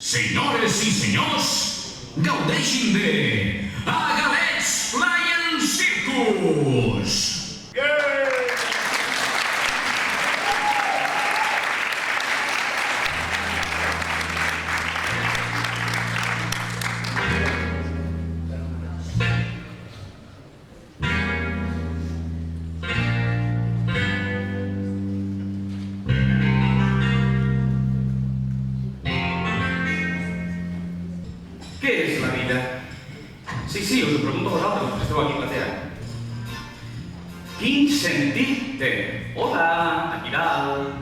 Senyores i senyors, gaudeixin de Agalets Flying Circus! Què és la vida? Sí, us ho pregunto a vosaltres, que esteu aquí plateant. Quin sentit té? Hola, aquí dalt.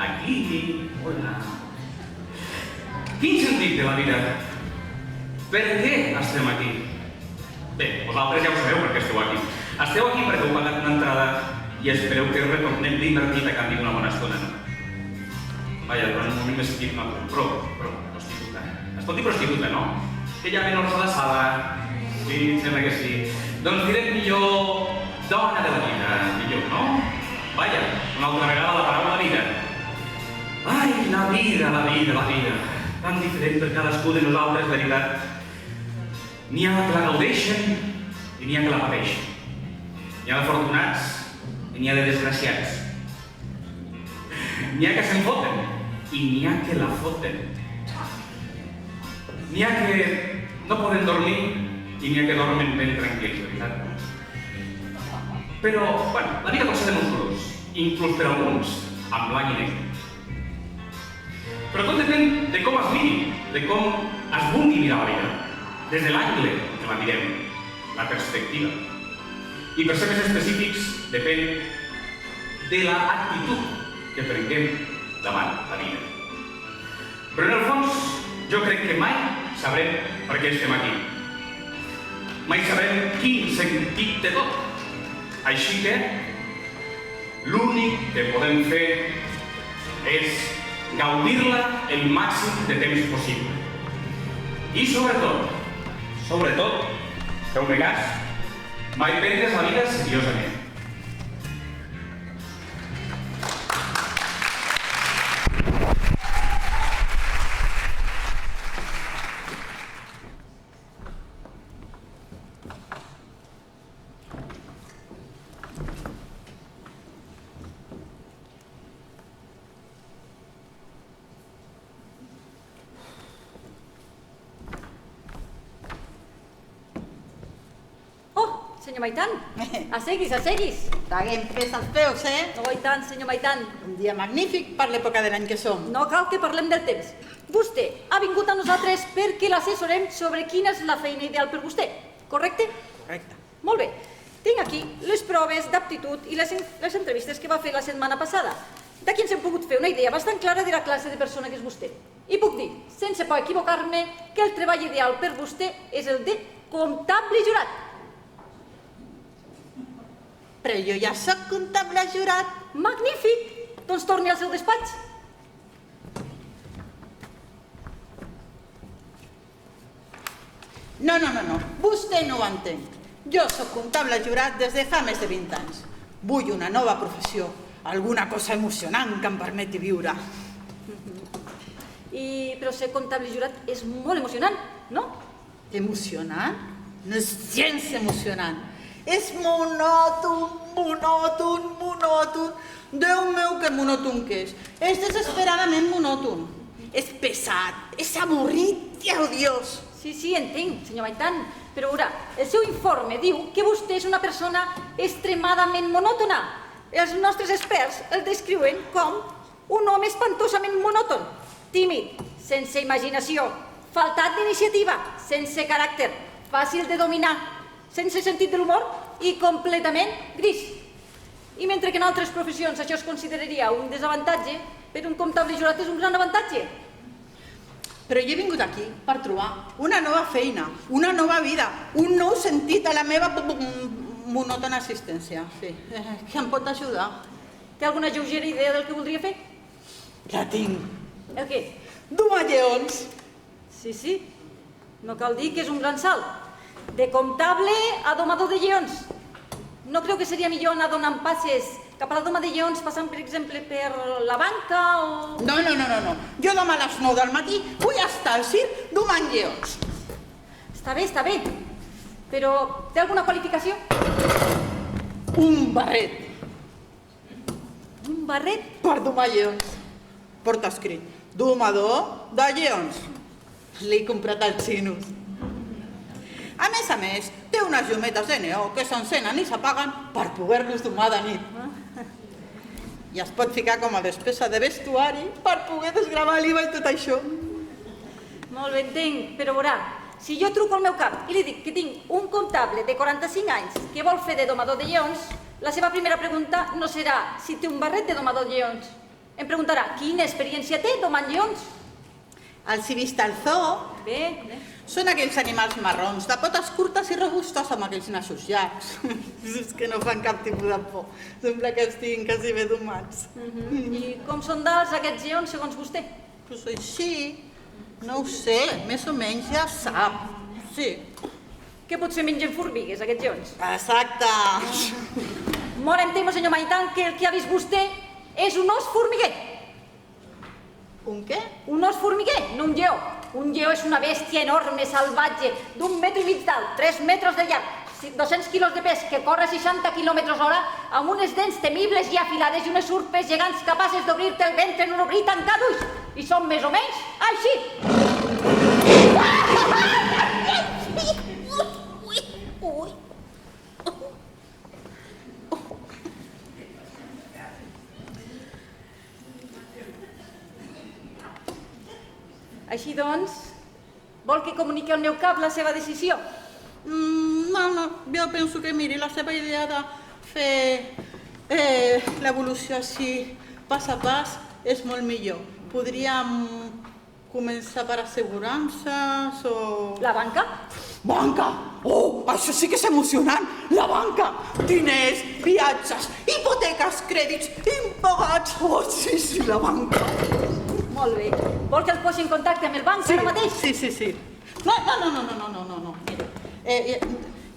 Aquí, hola. Quin sentit té la vida? Per què estem aquí? Bé, vosaltres ja ho sabeu per què esteu aquí. Esteu aquí perquè heu pagat una entrada i espereu que retornem l'invertit a canvi d'una bona estona. Vaja, durant un moment m'he sentit una prostituta. Es pot dir prostituta, no? Que hi ha menors a la sala. Sí, sembla que sí. Doncs direm millor dona de la vida, millor, no? Vaja, una altra vegada la paraula vida. Ai, la vida. Tan diferent per cadascú de nosaltres, veritat. N'hi ha que la gaudeixen i n'hi ha que la pateixen. N'hi ha d'afortunats i n'hi ha de desgraciats. N'hi ha que se'n foten i n'hi ha que la foten. N'hi ha que no poden dormir i n'hi ha que dormen ben tranquils, veritat? Però, bueno, la vida pot ser de molts colors, inclús per alguns, en blanc i negre. Però tot depèn de com es miri, de com es vulgui mirar la vida, des de l'angle que la mirem, la perspectiva. I per ser més específics, depèn de l'actitud que prenguem davant la vida. Però en el fons, jo crec que mai sabrem per què estem aquí. Mai sabrem quin sentit té tot. Així que l'únic que podem fer és gaudir-la el màxim de temps possible. I sobretot, feu-me cas, mai prendre's la vida seriosament. Senyor Maitan, asseguis. Traguem pes als peus, No, i tant, senyor Maitan. Un dia magnífic per l'època de l'any que som. No cal que parlem del temps. Vostè ha vingut a nosaltres perquè l'assessorem sobre quina és la feina ideal per vostè, correcte? Correcte. Molt bé. Tinc aquí les proves d'aptitud i les entrevistes que va fer la setmana passada. D'aquí ens hem pogut fer una idea bastant clara de la classe de persona que és vostè. I puc dir, sense por equivocar-me, que el treball ideal per vostè és el de comptable jurat. Però jo ja soc comptable jurat. Magnífic! Doncs torni al seu despatx. No. Vostè no ho entén. Jo soc comptable jurat des de fa més de 20 anys. Vull una nova professió, alguna cosa emocionant que em permeti viure. Però ser comptable jurat és molt emocionant, no? Emocionant? No és gens emocionant. És monòton. Déu meu, que monòton que és. És desesperadament monòton. És pesat, és avorrit i odiós. Sí, entenc, senyor Maitan. Però veurà, el seu informe diu que vostè és una persona extremadament monòtona. Els nostres experts el descriuen com un home espantosament monòton, tímid, sense imaginació, faltat d'iniciativa, sense caràcter, fàcil de dominar, sense sentit de l'humor i completament gris. I mentre que en altres professions això es consideraria un desavantatge, per un comptable jurat és un gran avantatge. Però jo he vingut aquí per trobar una nova feina, una nova vida, un nou sentit a la meva monòtona assistència. Sí. Què em pot ajudar? Té alguna lleugera idea del que voldria fer? La tinc. El què? Domar lleons. Sí. No cal dir que és un gran salt. De comptable a domador de lleons. No creu que seria millor anar donant passes cap a la Doma de Lleons, passant, per exemple, per la banca o... No. Jo demà a les 9 del matí vull estar al circ domant lleons. Està bé. Però té alguna qualificació? Un barret Un barret? per domar lleons. Porta escrit, domador de lleons. L'he comprat als xinos. A més, té unes llumetes de neó que s'encenen i s'apaguen per poder-los domar de nit. I es pot ficar com a despesa de vestuari per poder desgravar l'IVA i tot això. Molt bé, entenc, però veurà, si jo truco al meu cap i li dic que tinc un comptable de 45 anys que vol fer de domador de lleons, la seva primera pregunta no serà si té un barret de domador de lleons. Em preguntarà quina experiència té domant lleons. Els he vist al zoo. Bé. Són aquells animals marrons, de potes curtes i robustos amb aquells nassos llargs. És que no fan cap tipus de por. Sembla que estiguin quasi bé domats. I com són d'alts aquests lleons, segons vostè? Pues així, no ho sé, més o menys ja sap. Sí. Que potser mengen formigues, aquests lleons? Exacte. Molt em temo, senyor Maitan, que el que ha vist vostè és un os formiguer. Un què? Un os formiguer, no un lleó. Un lleó és una bèstia enorme, salvatge, d'1,5 metres d'alt, 3 metres de llarg, 200 quilos de pes, que corre 60 km/h, amb unes dents temibles i afilades i unes urpes gegants capaces d'obrir-te el ventre en un obrir i tancar d'ulls. I són més o menys així. Així doncs, vol que comuniqui al meu cap la seva decisió? No, jo penso que miri, la seva idea de fer l'evolució així pas a pas és molt millor. Podríem començar per assegurances o... La banca? Banca! Oh, això sí que és emocionant! La banca! Diners, viatges, hipoteques, crèdits, impagats... Oh, sí, la banca! Molt bé. Vol que el posi en contacte amb el banc ara mateix? Sí. No. Mira,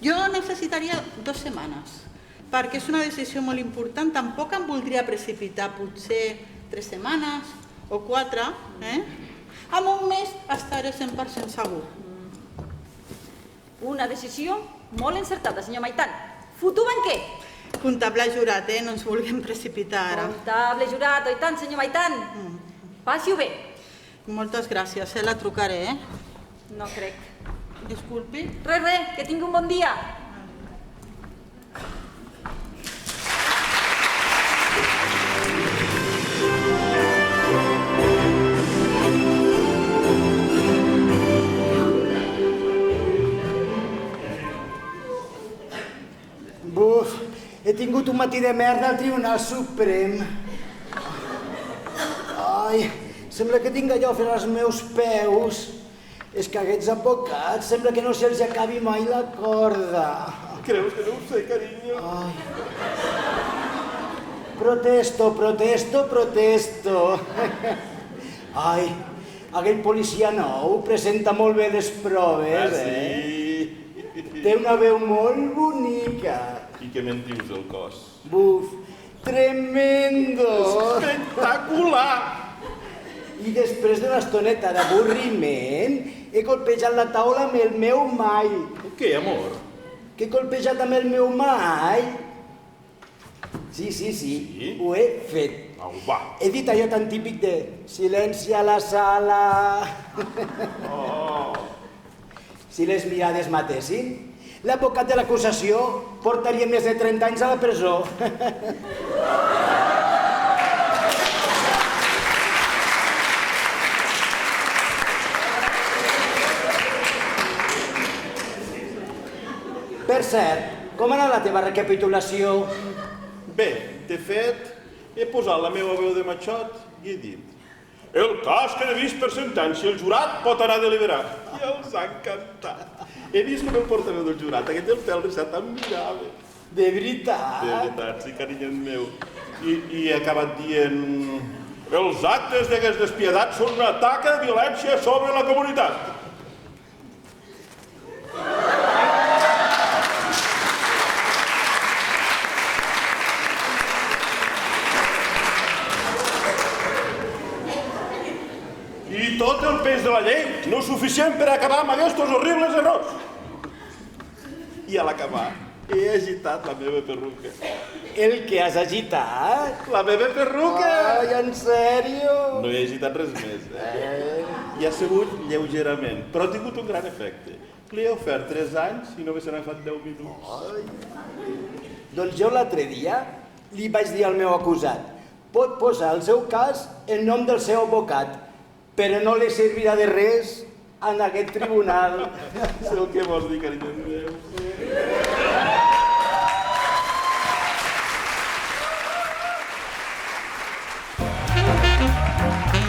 jo necessitaria 2 setmanes, perquè és una decisió molt important. Tampoc em voldria precipitar, potser 3 setmanes o 4, En un mes estaré 100% segur. Una decisió molt encertada, senyor Maitan. Futur banquer. Comptable jurat, no ens vulguem precipitar ara. Comptable jurat, oi tant, senyor Maitan? Passi-ho bé. Moltes gràcies, la trucaré, No crec. Disculpi. Res, que tingui un bon dia. Buf, he tingut un matí de merda al Tribunal Suprem. Ai, sembla que tinc allò fer als meus peus. És que aquests advocats sembla que no se'ls acabi mai la corda. Creus que no ho sé, carinyo? Ai. Protesto. Ai, aquell policia nou presenta molt bé les proves, Sí. Té una veu molt bonica. I què me'n dius del cos? Buf, tremendo! Espectacular! I després d'una estoneta d'avorriment, he colpejat la taula amb el meu mall. Què, amor? Que he colpejat amb el meu mall? Sí, ho he fet. Au, va. He dit allò tan típic de silenci a la sala. Si les mirades matessin, l'advocat de l'acusació portaria més de 30 anys a la presó. Per cert, com ha anat la teva recapitulació? Bé, de fet, he posat la meva veu de matxot i he dit: el cas queda vist per sentència, el jurat pot anar a deliberar. I els ha encantat. He vist com el portaveu del jurat, aquest el pèl rissat em mirava. De veritat? De veritat, sí, carinyo meu. I he acabat dient: els actes d'aquests despiadats són una taca de violència sobre la comunitat. el pes de la llei no és suficient per acabar amb aquests horribles errors. I a l'acabar he agitat la meva perruca. El que has agitat? La meva perruca! Ai, en sèrio? No he agitat res més, I ha sigut lleugerament, però ha tingut un gran efecte. Li he ofert 3 anys i només se n'ha fet 10 minuts. Doncs jo l'altre dia li vaig dir al meu acusat: pot posar el seu cas en nom del seu advocat, però no li servirà de res en aquest tribunal. Sé el que vols dir, carinyo meu.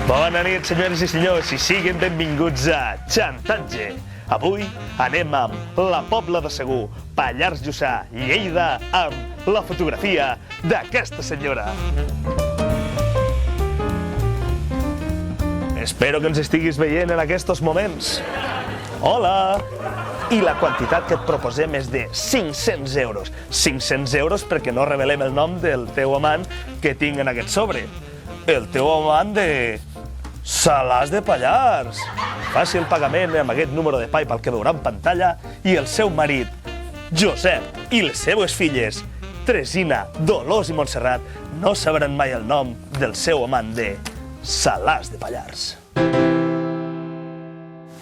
Bona nit, senyores i senyors, i siguin benvinguts a Xantatge. Avui anem amb la Pobla de Segur, Pallars Jussà, Lleida, amb la fotografia d'aquesta senyora. Espero que ens estiguis veient en aquests moments. Hola! I la quantitat que et proposem és de 500 euros. 500 euros perquè no revelem el nom del teu amant que tinc en aquest sobre. El teu amant de Salàs de Pallars. Faci el pagament amb aquest número de PayPal que veurà en pantalla i el seu marit, Josep, i les seves filles, Teresina, Dolors i Montserrat, no sabran mai el nom del seu amant de Salàs de Pallars.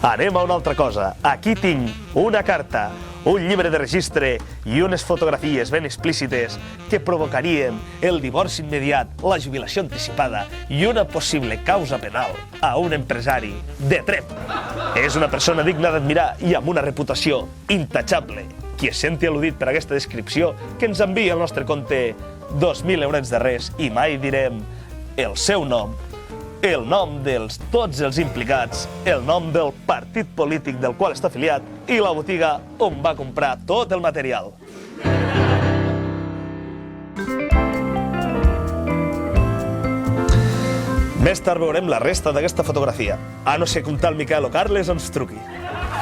Anem a una altra cosa. Aquí tinc una carta, un llibre de registre i unes fotografies ben explícites que provocarien el divorci immediat, la jubilació anticipada i una possible causa penal a un empresari de Tremp. És una persona digna d'admirar i amb una reputació intachable. Qui es senti al·ludit per aquesta descripció, que ens envia al nostre compte 2.000 eurets de res i mai direm el seu nom, el nom dels tots els implicats, el nom del partit polític del qual està afiliat i la botiga on va comprar tot el material. Més tard veurem la resta d'aquesta fotografia, a no ser que un tal Miquel o Carles ens truqui.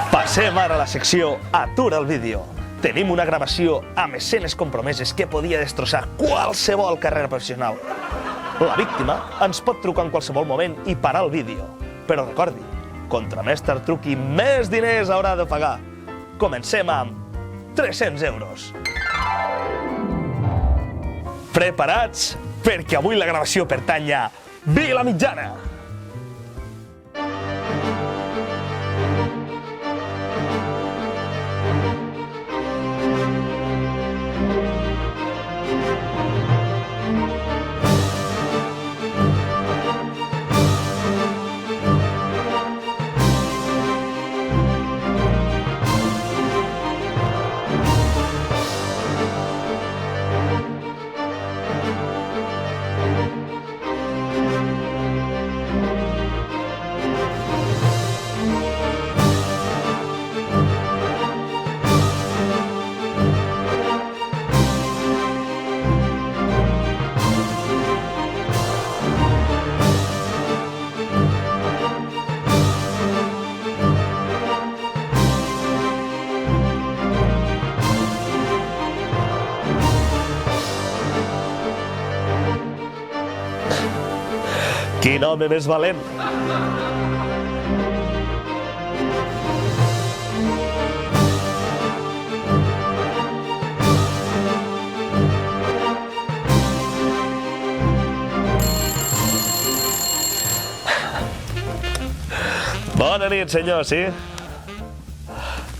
Passem ara a la secció Atura el vídeo. Tenim una gravació amb escenes compromeses que podia destrossar qualsevol carrera professional. La víctima ens pot trucar en qualsevol moment i parar el vídeo. Però recordi, contra més tard truqui, més diners haurà de pagar. Comencem amb 300 euros. Preparats? Perquè avui la gravació pertany a Vila Mitjana. Quin home més valent! Bona nit, senyor, sí?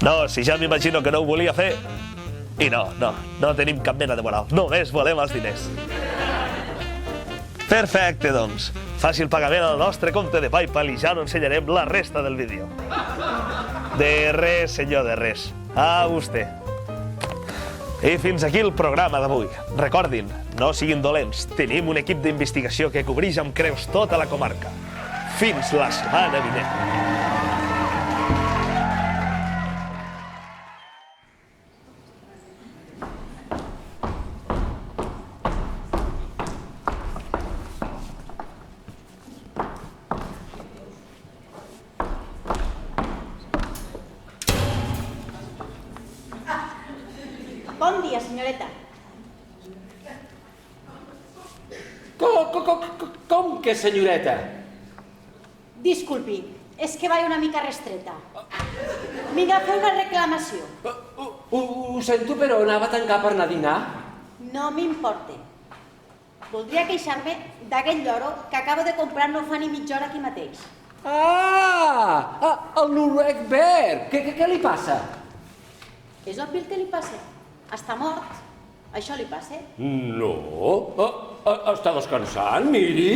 No, si ja m'imagino que no ho volia fer. I no tenim cap mena de moral. Només volem els diners. Perfecte, doncs. Faci el pagament al nostre compte de PayPal i ja no ensenyarem la resta del vídeo. De res, senyor, de res. A vostè. I fins aquí el programa d'avui. Recordin, no siguin dolents. Tenim un equip d'investigació que cobreix amb creus tota la comarca. Fins la setmana vinent. Bon dia, senyoreta. Com que senyoreta? Disculpi, És que vaig una mica restreta. Vinc a fer una reclamació. Ho sento, però anava a tancar per anar a dinar. No m'importa. Voldria queixar-me d'aquell lloro que acabo de comprar no fa ni mitja hora aquí mateix. El noruec verd! Què li passa? És obvi el que li passa. Està mort. Això li passa. No, està descansant, miri.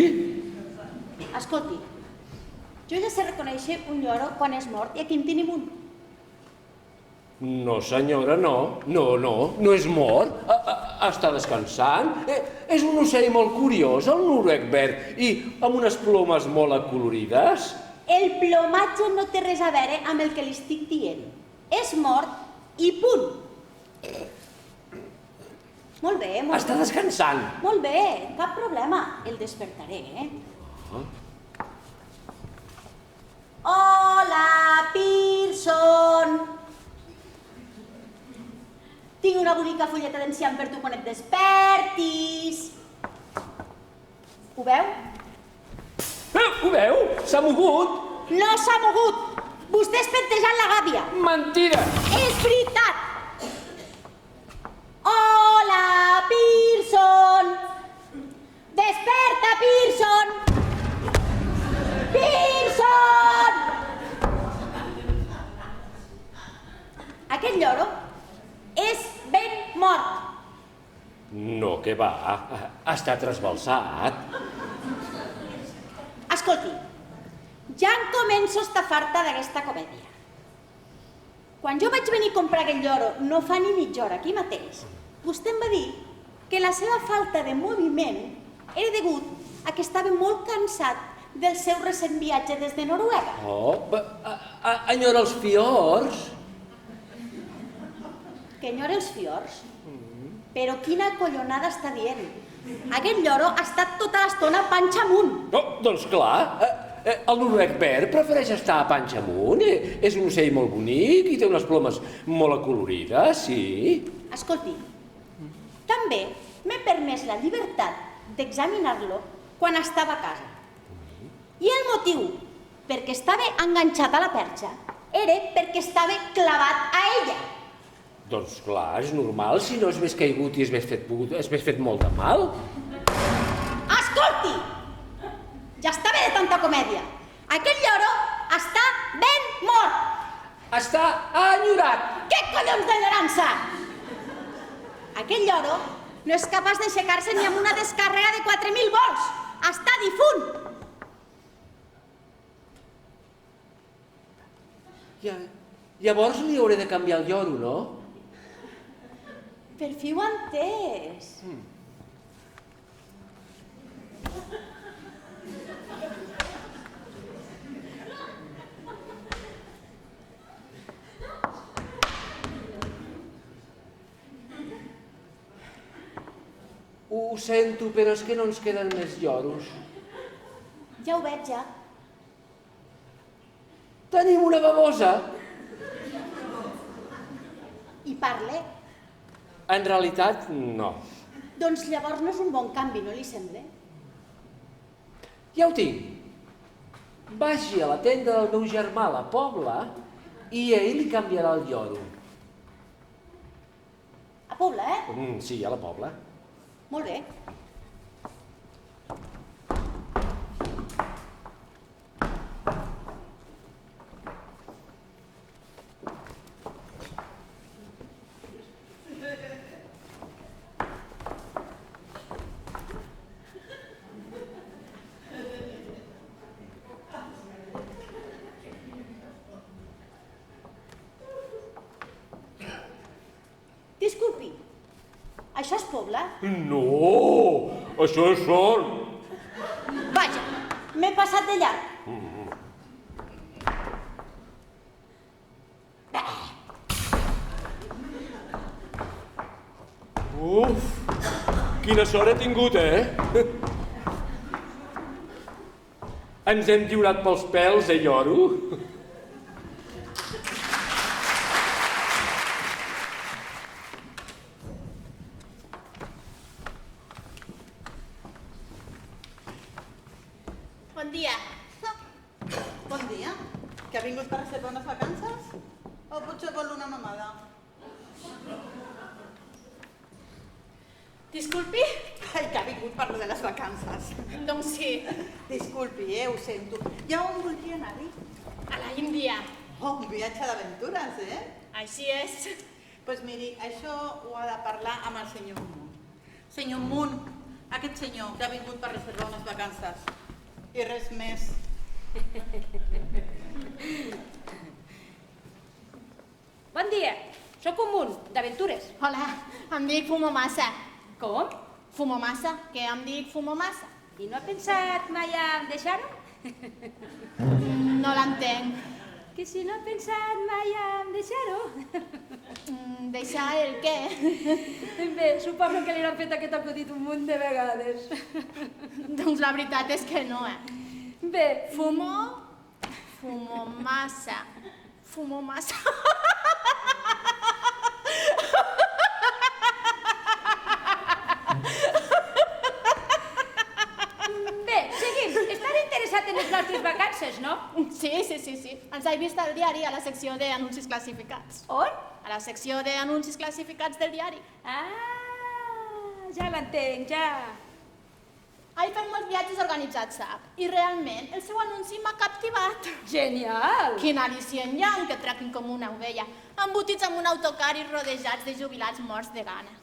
Escolti, jo ja sé reconèixer un lloro quan és mort i aquí en tenim un. No, senyora, no. No és mort. Està descansant. És un ocell molt curiós, el noruec verd, i amb unes plomes molt acolorides. El plomatge no té res a veure amb el que li estic dient. És mort i punt. Molt bé, molt bé. Està descansant. Molt bé, cap problema. El despertaré, Hola, Pearson. Tinc una bonica fulleta d'enciam per tu quan et despertis. Ho veu? Ho veu? S'ha mogut. No s'ha mogut. Vostè és pentejant la gàbia. Mentida. És veritat. Hola, Pearson. Desperta, Pearson. Pearson. Aquest lloro és ben mort. No, què va? Està trasbalsat. Escolti, ja em començo a estar farta d'aquesta comèdia. Quan jo vaig venir a comprar aquell lloro no fa ni mitja hora aquí mateix, vostè em va dir que la seva falta de moviment era degut a que estava molt cansat del seu recent viatge des de Noruega. Enyora els fiords. Que enyora els fiords? Però quina collonada està dient. Aquest lloro ha estat tota l'estona panxa amunt. Doncs clar, el noruec verd prefereix estar a panxa amunt. És un ocell molt bonic i té unes plomes molt acolorides, sí. Escolti, també m'he permès la llibertat d'examinar-lo quan estava a casa. I el motiu perquè estava enganxat a la perxa era perquè estava clavat a ella. Doncs clar, és normal, si no és més caigut i és més fet molt de mal. Escolti! Ja està bé de tanta comèdia. Aquest lloro està ben mort. Està enyorat. Què collons d'enyorança? Aquest lloro no és capaç d'aixecar-se ni amb una descàrrega de 4.000 volts. Està difunt. Llavors li hauré de canviar el lloro, no? Per fi ho he entès. Ho sento, però és que no ens queden més lloros. Ja ho veig, ja. Tenim una babosa. I parle? En realitat, no. Doncs llavors no és un bon canvi, no li sembla? Ja ho tinc. Vagi a la tenda del meu germà a la Pobla i ell li canviarà el lloro. A Pobla, Sí, a la Pobla. Molt bé. Disculpi, això és Pobla? No, això és Son. Vaja, m'he passat de llarg. Quina sort he tingut, Ens hem lliurat pels pèls, lloro? Bon dia. Bon dia. Que ha vingut per reservar unes vacances? O potser vol una mamada? Disculpi? Ai, que ha vingut per lo de les vacances. Doncs sí, Disculpi, ho sento. I a on voldria anar-hi? a la Índia. Oh, un viatge d'aventures, eh? Així és. Doncs miri, això ho ha de parlar amb el senyor Munt. Senyor Munt, aquest senyor que ha vingut per reservar unes vacances. I res més. Bon dia, sóc un munt d'aventures. Hola, em dic Fumomassa. Com? Fumomassa, que em dic Fumomassa. I no ha pensat mai en deixar-ho? No l'entenc. Que si no ha pensat mai en deixar-ho? Deixar el què? Bé, suposo que li han fet aquest acudit un munt de vegades. Doncs la veritat és que no, Bé, Fumo massa. Fumo massa. bé, seguim. Estan interessat en les nostres vacances, no? Sí. Els he vist al diari a la secció d'anuncis classificats. On? A la secció d'anuncis classificats del diari. Ah, ja l'entenc, ja. He fet molts viatges organitzats, sap? I realment el seu anunci m'ha captivat. Genial! Quin al·licient hi ha en que tractin com una ovella, embotits amb un autocar i rodejats de jubilats morts de gana.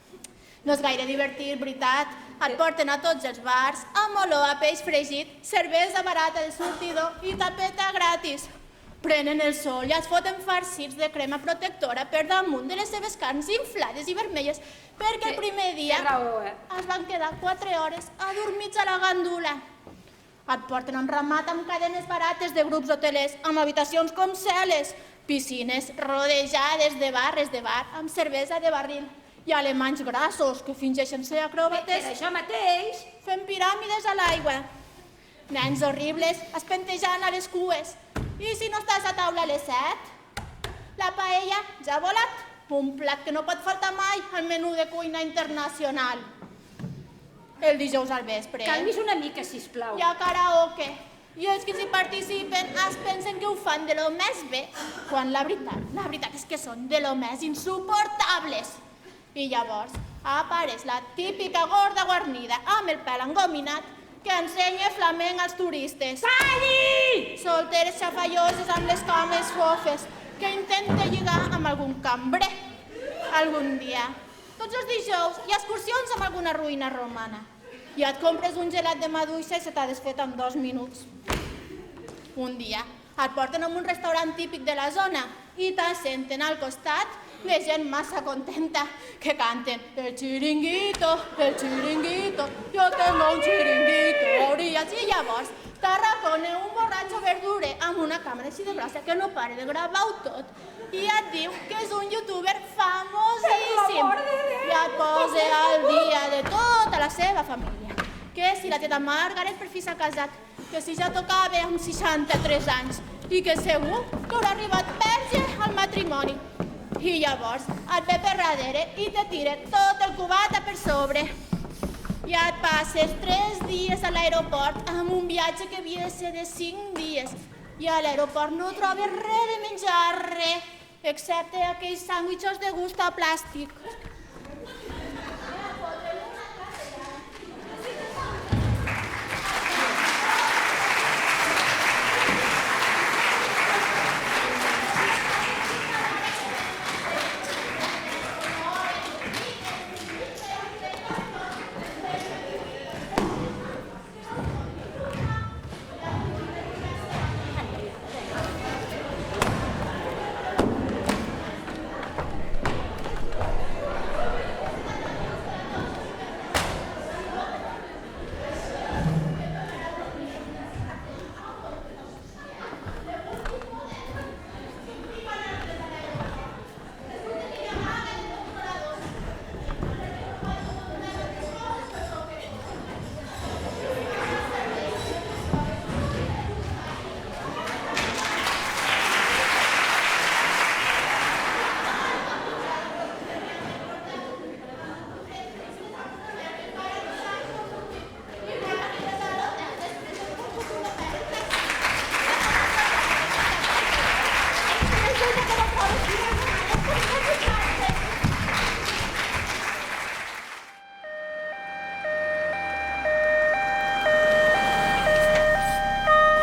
No és gaire divertit, veritat? Et porten a tots els bars, amb olor a peix fregit, cervesa barata del sortidor i tapeta gratis. Prenen el sol i es foten farcits de crema protectora per damunt de les seves carns inflades i vermelles perquè el primer dia es van quedar 4 hores adormits a la gandula. Et porten enramat amb cadenes barates de grups hotelers amb habitacions com celes, piscines rodejades de barres de bar amb cervesa de barril i alemanys grassos que fingeixen ser acròbates Per això mateix. fent piràmides a l'aigua. Nens horribles espentejant a les cues. I si no estàs a taula a les 7? La paella ja ha volat. Un plat que no pot faltar mai al menú de cuina internacional. El dijous al vespre. Calmis una mica, sisplau. Hi ha karaoke. I els que s'hi participen es pensen que ho fan de lo més bé, quan la veritat és que són de lo més insuportables. I llavors apareix la típica gorda guarnida amb el pèl engominat que ensenya flamenc als turistes. Calli! Solteres xafalloses amb les cames fofes que intenta lligar amb algun cambrer algun dia. Tots els dijous hi ha excursions amb alguna ruïna romana. I et compres un gelat de maduixa i se t'ha desfet en 2 minuts. Un dia et porten a un restaurant típic de la zona i t'assenten al costat de gent massa contenta que canten el chiringuito, yo tengo un chiringuito a orillas. I llavors t'arracona un borratxo verdure amb una càmera així de grossa que no para de gravar-ho tot i et diu que és un youtuber famosíssim i et posa al dia de tota la seva família. Que si la teta Margaret per fi s'ha casat, que si ja tocava amb 63 anys i que segur que haurà arribat verge al matrimoni. I llavors et ve per darrere i te tira tot el cubata per sobre. I et passes 3 dies a l'aeroport amb un viatge que havia de ser de 5 dies. I a l'aeroport no trobes res de menjar, res, excepte aquells sàndwiches de gust a plàstic.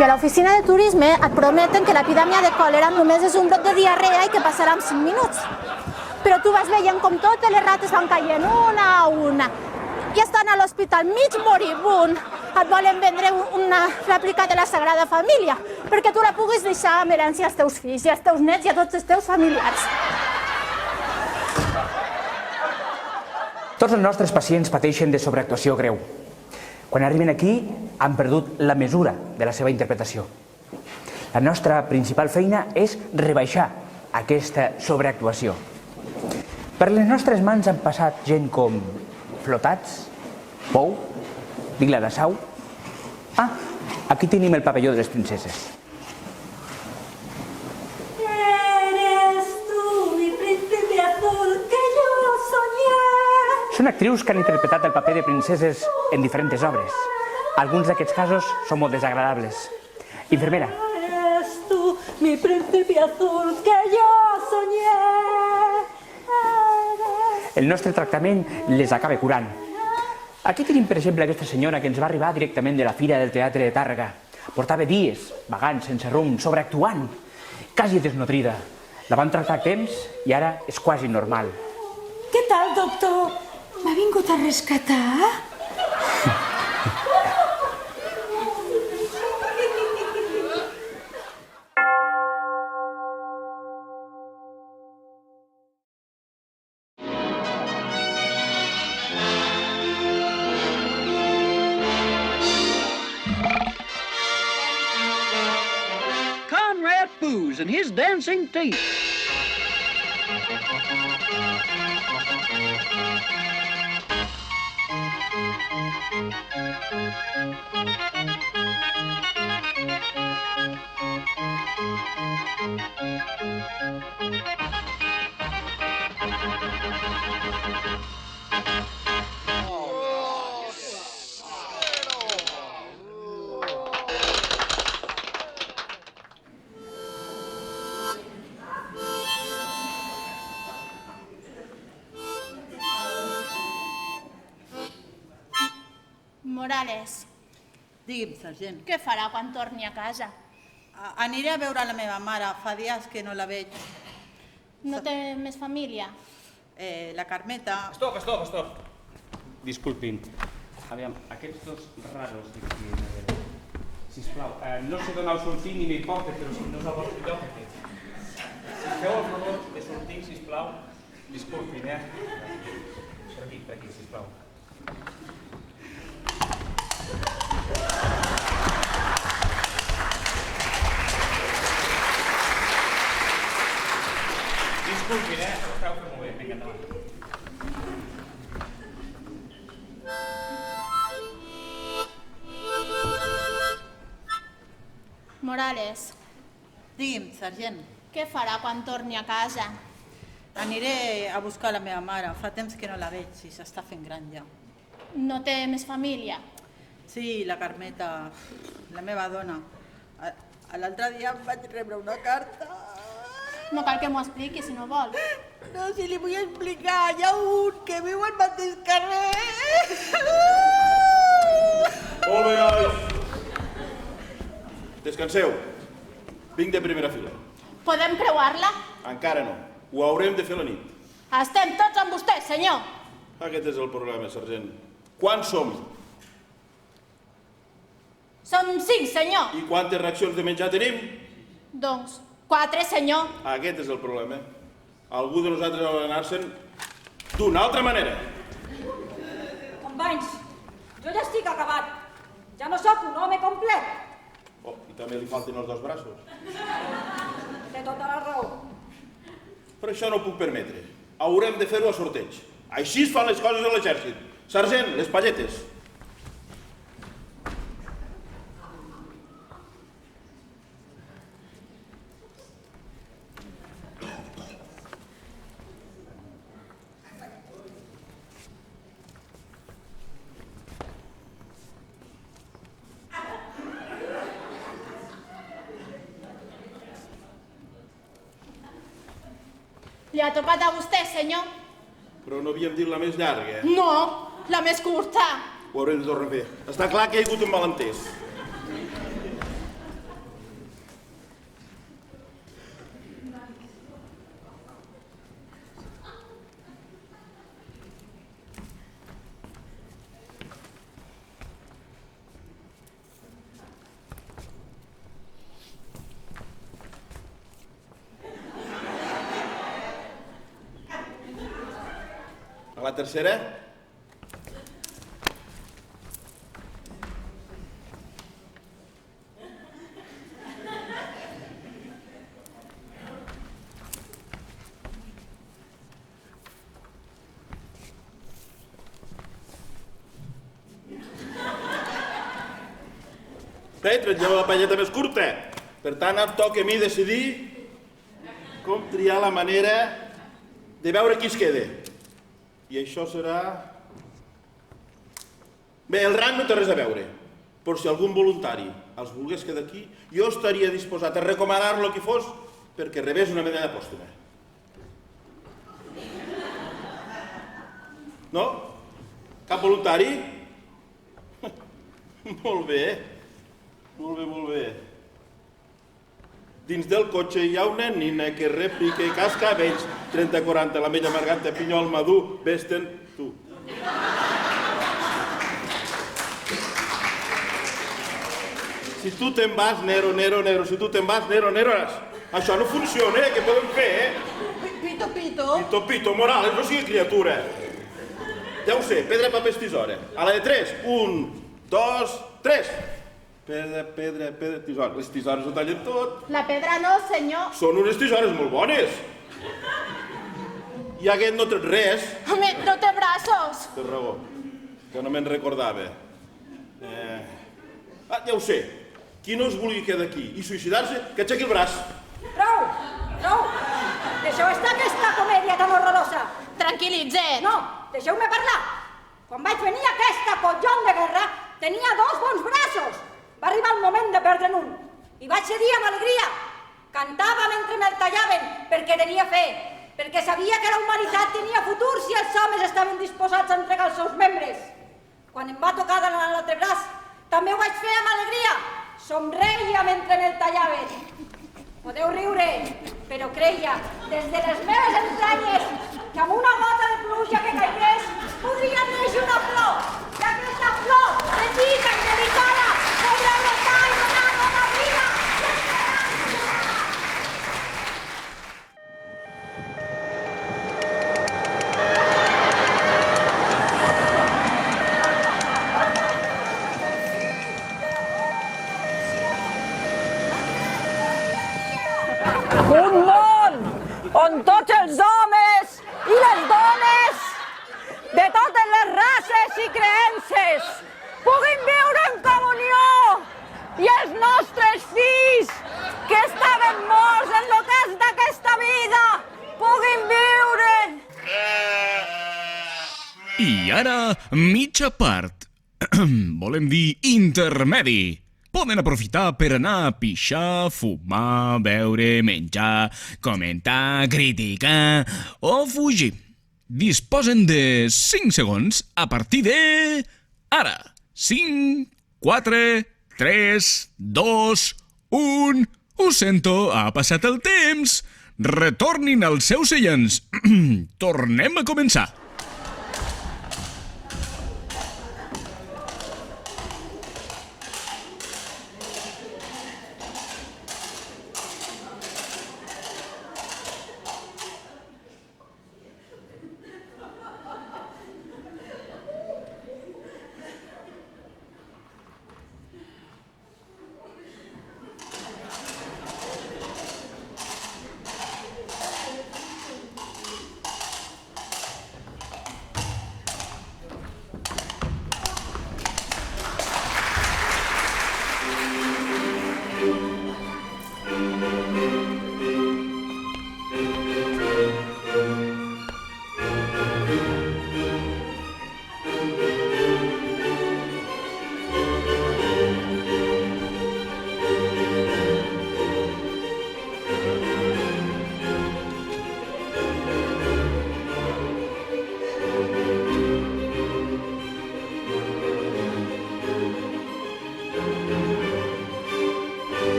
I a l'oficina de turisme et prometen que l'epidèmia de còlera només és un brot de diarrea i que passarà en 5 minuts. Però tu vas veient com totes les rates van caient una a una i estan a l'hospital mig moribund. Et volen vendre una rèplica de la Sagrada Família perquè tu la puguis deixar amb herència als teus fills i als teus nets i a tots els teus familiars. Tots els nostres pacients pateixen de sobreactuació greu. Quan arriben aquí han perdut la mesura de la seva interpretació. La nostra principal feina és rebaixar aquesta sobreactuació. Per les nostres mans han passat gent com Flotats, Pou, Vila de Sau. Aquí tenim el pavelló de les princeses. Eres tu, mi príncipe azul, que yo soñé. Són actrius que han interpretat el paper de princeses en diferents obres. Alguns d'aquests casos són molt desagradables. Infermera. Eres tu, mi príncipe azul, que yo soñé. El nostre tractament les acaba curant. Aquí tenim, per exemple, aquesta senyora que ens va arribar directament de la Fira del Teatre de Tàrrega. Portava dies vagant sense rumb, sobreactuant, quasi desnutrida. La van tractar a temps i ara és quasi normal. Què tal, doctor? M'ha vingut a rescatar? Conrad Foos and his dancing teeth. Morales, Digui'm, sergent. què farà quan torni a casa? Aniré a veure la meva mare. Fa dies que no la veig. No té més família? La Carmeta... Stop. Disculpin. Aviam, aquests dos raros d'aquí... Sisplau, no sé donar el sortint ni m'importa, però si no és el vostre lloc, si feu el favor de sortir, sisplau, disculpin, Per aquí, sisplau. Disculpin, ho esteu fent molt bé, vinga, endavant. Morales, Digui'm, sergent. què farà quan torni a casa? Aniré a buscar la meva mare. Fa temps que no la veig i s'està fent gran ja. No té més família? Sí, la Carmeta, la meva dona. L'altre dia vaig rebre una carta. No cal que m'ho expliqui, si no vol. No, si li vull explicar. Hi ha un que viu al mateix carrer. Molt bé, nois. Descanseu. Vinc de primera fila. Podem creuar-la? Encara no. Ho haurem de fer la nit. Estem tots amb vostè, senyor. Aquest és el problema, sergent. Quants som? Som 5, senyor. I quantes racions de menjar tenim? Doncs 4, senyor. Aquest és el problema. Algú de nosaltres ha d'anar-se'n d'una altra manera. Companys, jo ja estic acabat. Ja no sóc un home complet. Oh, i també li falten els dos braços. Té tota la raó. Però això no ho puc permetre. Haurem de fer-ho a sorteig. Així es fan les coses a l'exèrcit. Sergent, les palletes. Li ha tocat a vostè, senyor? Però no havíem dit la més llarga. No, la més curta. Ho haurem de tornar a fer. Està clar que hi ha hagut un malentès. la tercera. Traieu la palleta més curta. Per tant, em toca a mi decidir com triar la manera de veure qui es queda. I això serà... Bé, el rang no té res a veure. Per si algun voluntari els volgués quedar aquí, jo estaria disposat a recomanar-lo a qui fos perquè rebés una medalla pòstuma. No? Cap voluntari? Molt bé. Molt bé. Dins del cotxe hi ha una nina que repica i casca vells. 30-40, l'amella marganta, pinyol madur, vés-te'n tu. Si tu te'n vas, Nero, si tu te'n vas, Nero. Això no funciona, què podem fer, Pito. Pito, Morales, no sigui criatura. Ja ho sé, pedra, paper, tisora. A la de 3, 1, 2, 3. Pedra, tisora. Les tisores ho tallen tot. La pedra no, senyor. Són unes tisores molt bones. I aquest no tret res. Home, no té braços. Té raó, que no me'n recordava. Ja ho sé. Qui no es vulgui quedar aquí i suïcidar-se, que aixequi el braç. Prou! Deixeu estar aquesta comèdia tan horrorosa. Tranquil·litza't. No, deixeu-me parlar. Quan vaig venir a aquesta collon de guerra, tenia 2 bons braços. Va arribar el moment de perdre'n un. I vaig cedir amb alegria. Cantava mentre me'l tallaven, perquè tenia fe, perquè sabia que la humanitat tenia futur si els homes estaven disposats a entregar els seus membres. Quan em va tocar de l'altre braç, també ho vaig fer amb alegria. Somreia mentre me'l tallaven. Podeu riure, però creia, des de les meves entranyes, que amb una gota de pluja que caigués, podria néixer una flor. I aquesta flor, petita i delicada, podrà brotar i donar nova vida i esperança. Un món on tots els homes i les dones de totes les races i creences puguin viure en comunió i els nostres fills que estaven morts en l'ocàs d'aquesta vida puguin viure. I ara, mitja part. Volem dir intermedi. Poden aprofitar per anar a pixar, fumar, beure, menjar, comentar, criticar o fugir. Disposen de 5 segons a partir de... ara. 5, 4, 3, 2, 1... Ho sento, ha passat el temps. Retornin als seus seients. Tornem a començar.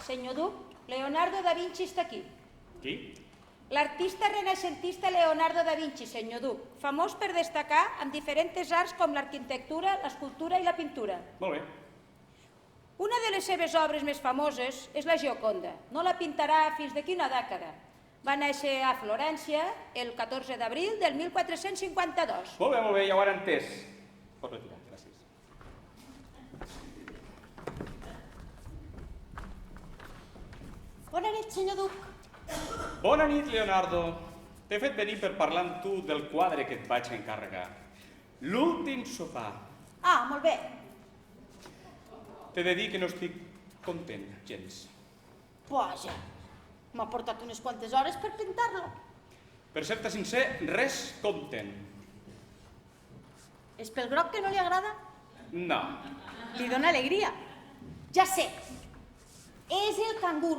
Senyor Duc, Leonardo da Vinci està aquí. Qui? L'artista renaixentista Leonardo da Vinci, senyor Duc, famós per destacar en diferents arts com l'arquitectura, l'escultura i la pintura. Molt bé. Una de les seves obres més famoses és la Gioconda. No la pintarà fins d'aquí una dècada. Va néixer a Florència el 14 d'abril del 1452. Molt bé, ja ho han entès. Pot retirar, gràcies. Bona nit, senyor Duc. Bona nit, Leonardo. T'he fet venir per parlar amb tu del quadre que et vaig encarregar. L'últim sopar. Ah, molt bé. T'he de dir que no estic content, gens. Vaja, m'ha portat unes quantes hores per pintar-lo. Per ser-te sincer, res content. És pel groc que no li agrada? No. Li dóna alegria. Ja sé. És el cangur.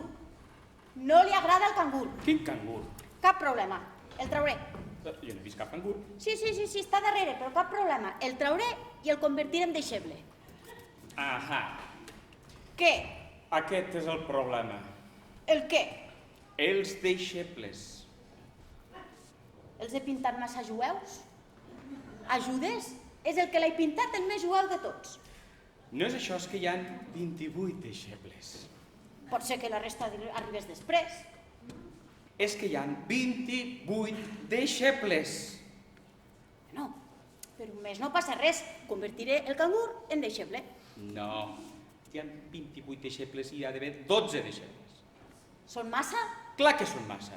No li agrada el cangur. Quin cangur? Cap problema. El trauré. Jo no he vist cap cangur. Sí, està darrere, però cap problema. El trauré i el convertiré en deixeble. Ahà. Què? Aquest és el problema. El què? Els deixebles. Els he pintat massa jueus? A Judes? És el que l'he pintat el més jueu de tots. No és això, és que hi ha 28 deixebles. Pot ser que la resta arribés després. És que hi ha 28 deixebles. No, per un mes no passa res. Convertiré el cangur en deixeble. No, hi ha 28 deixebles i hi ha d'haver 12 deixebles. Són massa? Clar que són massa.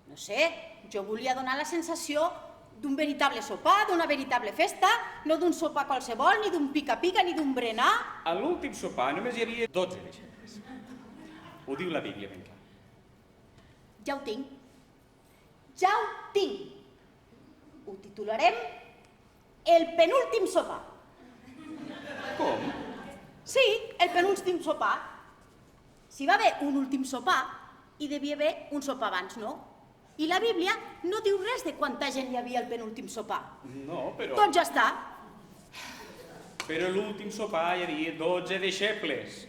No sé, jo volia donar la sensació d'un veritable sopar, d'una veritable festa, no d'un sopar qualsevol, ni d'un pica-pica, ni d'un berenar. A l'últim sopar només hi havia 12 deixebles. Ho diu la Bíblia ben clar. Ja ho tinc. Ja ho tinc. Ho titularem El penúltim sopar. Com? Sí, el penúltim sopar. Si va haver un últim sopar, hi devia haver un sopar abans, no? I la Bíblia no diu res de quanta gent hi havia al penúltim sopar. No, però... Doncs ja està. Però a l'últim sopar hi havia 12 deixebles.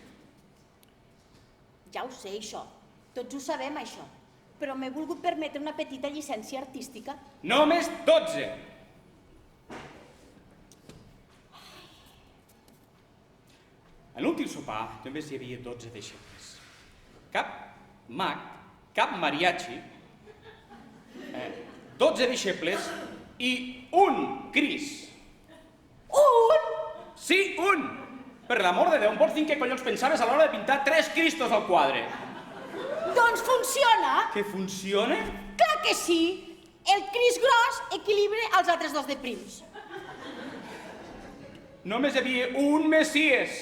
Ja ho sé, això. Tots ho sabem, això. Però m'he volgut permetre una petita llicència artística. Només 12! A l'últim sopar només hi havia 12 deixebles. Cap mag, cap mariachi, 12 deixebles i un Cris. Un? Sí, un! Per l'amor de Déu, em pots dir què collons pensaves a l'hora de pintar 3 Cristos al quadre? Doncs funciona. Que funciona? Clar que sí. El Cris gros equilibra els altres dos de prims. Només hi havia un Messies.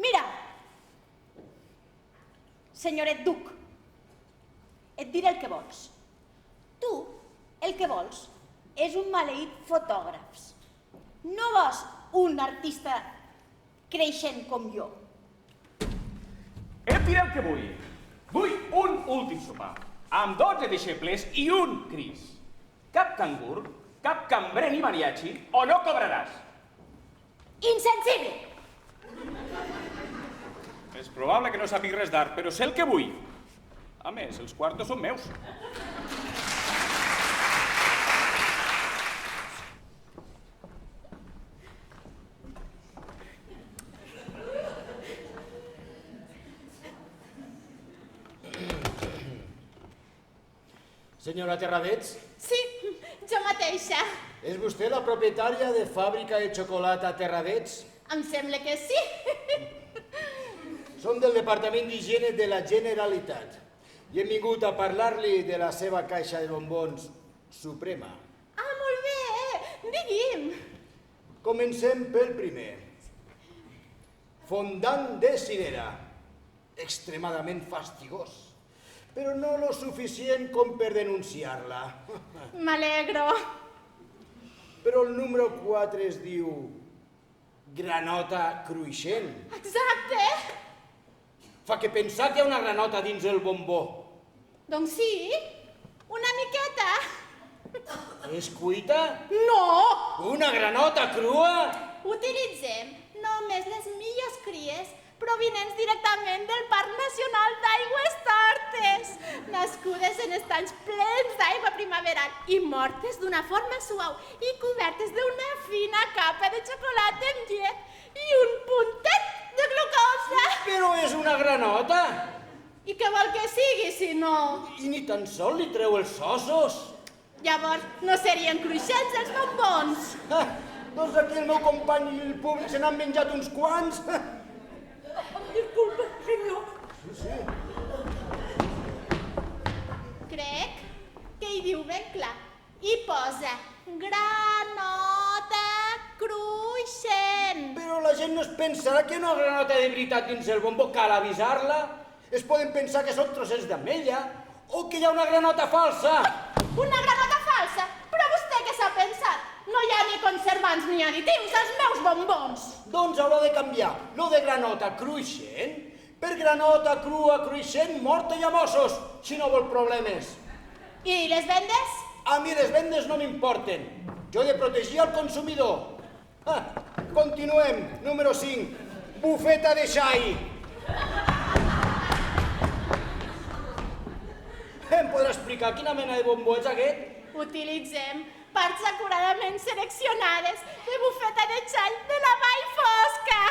Mira, senyoret Duc, et diré el que vols. Tu, el que vols, és un maleït fotògraf. No vols un artista creixent com jo. Et diré el que vull. Vull un últim sopar, amb 12 deixebles i un Cris. Cap cangur, cap cambrer ni mariachi, o no cobraràs. Insensible! És probable que no sàpic res d'art, però sé el que vull. A més, els quartos són meus. Senyora Terradets, Sí, jo mateixa. és vostè la propietària de fàbrica de xocolata Terradets? Em sembla que sí. Som del Departament d'Higiene de la Generalitat i hem vingut a parlar-li de la seva caixa de bombons suprema. Ah, molt bé. Digui'm. Comencem pel primer. Fondant de cirera. Extremadament fastigós, però no lo suficient com per denunciar-la. M'alegro. Però el número 4 es diu granota cruixent. Exacte. Fa que pensar que hi ha una granota dins el bombó. Doncs sí, una miqueta. És cuita? No! Una granota crua? Utilitzem només les millors cries provinents directament del Parc Nacional d'Aigües Tortes, nascudes en estanys plens d'aigua primaveral i mortes d'una forma suau i cobertes d'una fina capa de xocolata amb llet i un puntet de glucosa. Però és una granota. I què vol que sigui, si no? I ni tan sol li treu els ossos. Llavors, no serien cruixents els bombons? Doncs aquí el meu company i el públic se n'han menjat uns quants. Disculpa, senyor. Sí. Crec que hi diu ben clar. Hi posa granota cruixent. Però la gent no es pensarà que hi ha una granota de veritat dins el bombo, cal avisar-la. Es poden pensar que són trossets d'ametlla o que hi ha una granota falsa. Una granota falsa? Però vostè què s'ha pensat? No hi ha ni conservants ni additius als meus bombons. Doncs haurà de canviar lo de granota cruixent per granota crua cruixent morta i amb ossos, si no vol problemes. I les vendes? A mi les vendes no m'importen. Jo he de protegir el consumidor. Continuem. Número 5. Bufeta de xai. Em podrà explicar quina mena de bombó és aquest? Utilitzem parts acuradament seleccionades de bufeta de xai de la vall fosca,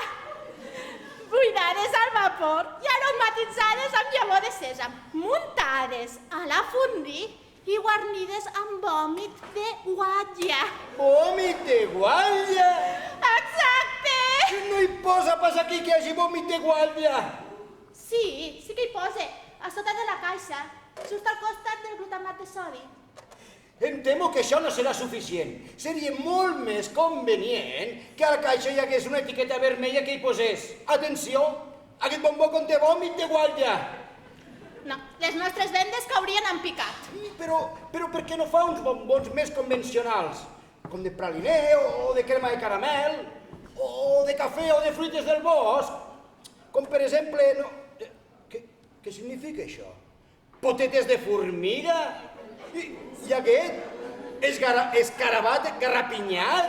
buidades al vapor i aromatitzades amb llavor de sèsam, muntades a la fundí i guarnides amb vòmit de guatlla. Vòmit de guatlla? Exacte! No hi posa pas aquí que hi hagi vòmit de guatlla. Sí que hi posa, a sota de la caixa, just al costat del glutamat de sodi. Em temo que això no serà suficient. Seria molt més convenient que a la caixa hi hagués una etiqueta vermella que hi posés: atenció, aquest bombó conté vòmit de guatlla. No, les nostres vendes caurien en picat. Però per què no fa uns bombons més convencionals? Com de praliné o de crema de caramel, o de cafè o de fruites del bosc? Com per exemple... Què significa això? Potetes de formiga? I aquest? Escarabat garrapinyat?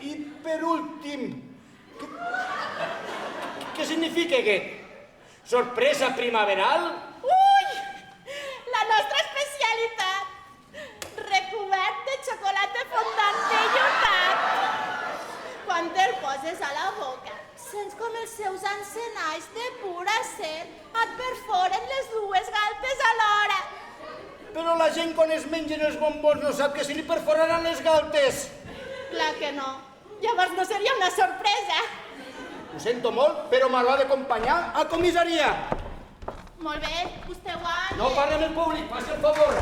I per últim, què significa aquest? Sorpresa primaveral? Ui! La nostra especialitat! Recobert de xocolata fondant vellutat. Quan te'l poses a la boca, sents com els seus encenalls de pura set et perforen les dues galtes alhora. Però la gent quan es mengen els bombons no sap que se li perforaran les galtes. Clar que no. Llavors no seria una sorpresa. Ho sento molt, però m'haurà d'acompanyar a comissaria. Molt bé, vostè guanya. No parli amb el públic, faci el favor.